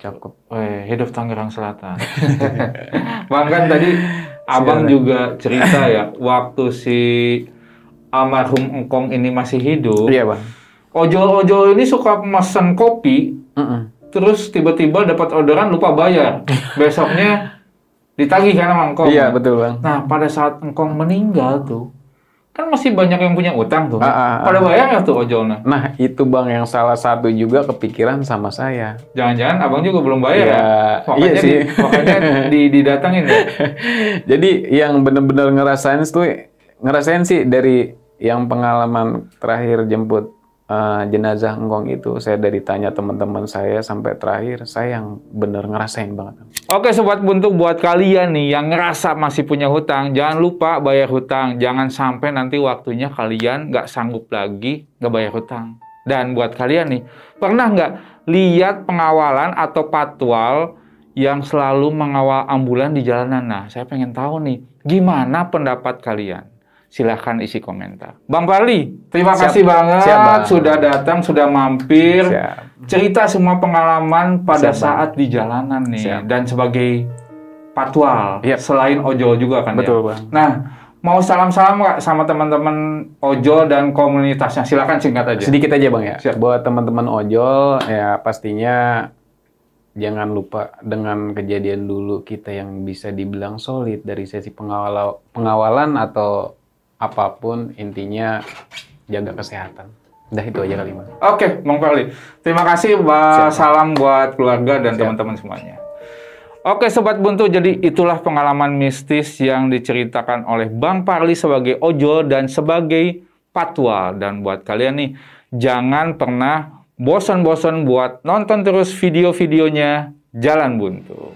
cakep. Hidup Tangerang Selatan. Bang kan tadi Abang juga cerita ya waktu si almarhum Engkong ini masih hidup. Iya Bang. Ojol-ojol ini suka mesen kopi. Terus tiba-tiba dapat orderan lupa bayar. Besoknya ditagih kan sama Engkong. Iya, betul Bang. Nah, pada saat Engkong meninggal tuh, kan masih banyak yang punya utang tuh. Pada bayar nggak tuh ojolnya? Nah, itu Bang yang salah satu juga kepikiran sama saya. Jangan-jangan Abang juga belum bayar ya? Makanya iya sih. Makanya didatangin ya? Jadi yang benar-benar ngerasain sih dari yang pengalaman terakhir jemput jenazah Engkong itu, saya dari tanya teman-teman saya sampai terakhir, saya yang bener ngerasain banget. Oke Sobat Buntu, buat kalian nih yang ngerasa masih punya hutang, jangan lupa bayar hutang. Jangan sampai nanti waktunya kalian nggak sanggup lagi nggak bayar hutang. Dan buat kalian nih, pernah nggak lihat pengawalan atau patwal yang selalu mengawal ambulan di jalanan? Nah, saya pengen tahu nih, gimana pendapat kalian? Silahkan isi komentar. Bang Parli, terima kasih banget sudah datang, sudah mampir. Cerita semua pengalaman pada saat di jalanan nih. Dan sebagai patwal, selain ojol juga kan. Betul ya? Bang. Nah, mau salam-salam nggak sama teman-teman ojol dan komunitasnya? Silahkan singkat aja. Sedikit aja Bang ya. Buat teman-teman ojol, ya pastinya jangan lupa dengan kejadian dulu kita yang bisa dibilang solid dari sesi pengawalan atau apapun, intinya jaga kesehatan. Udah itu aja kali Bang. Oke, Bang Parli. Terima kasih, salam buat keluarga dan teman-teman semuanya. Oke, Sobat Buntu, jadi itulah pengalaman mistis yang diceritakan oleh Bang Parli sebagai ojol dan sebagai patwal. Dan buat kalian nih, jangan pernah bosan-bosan buat nonton terus video-videonya Jalan Buntu.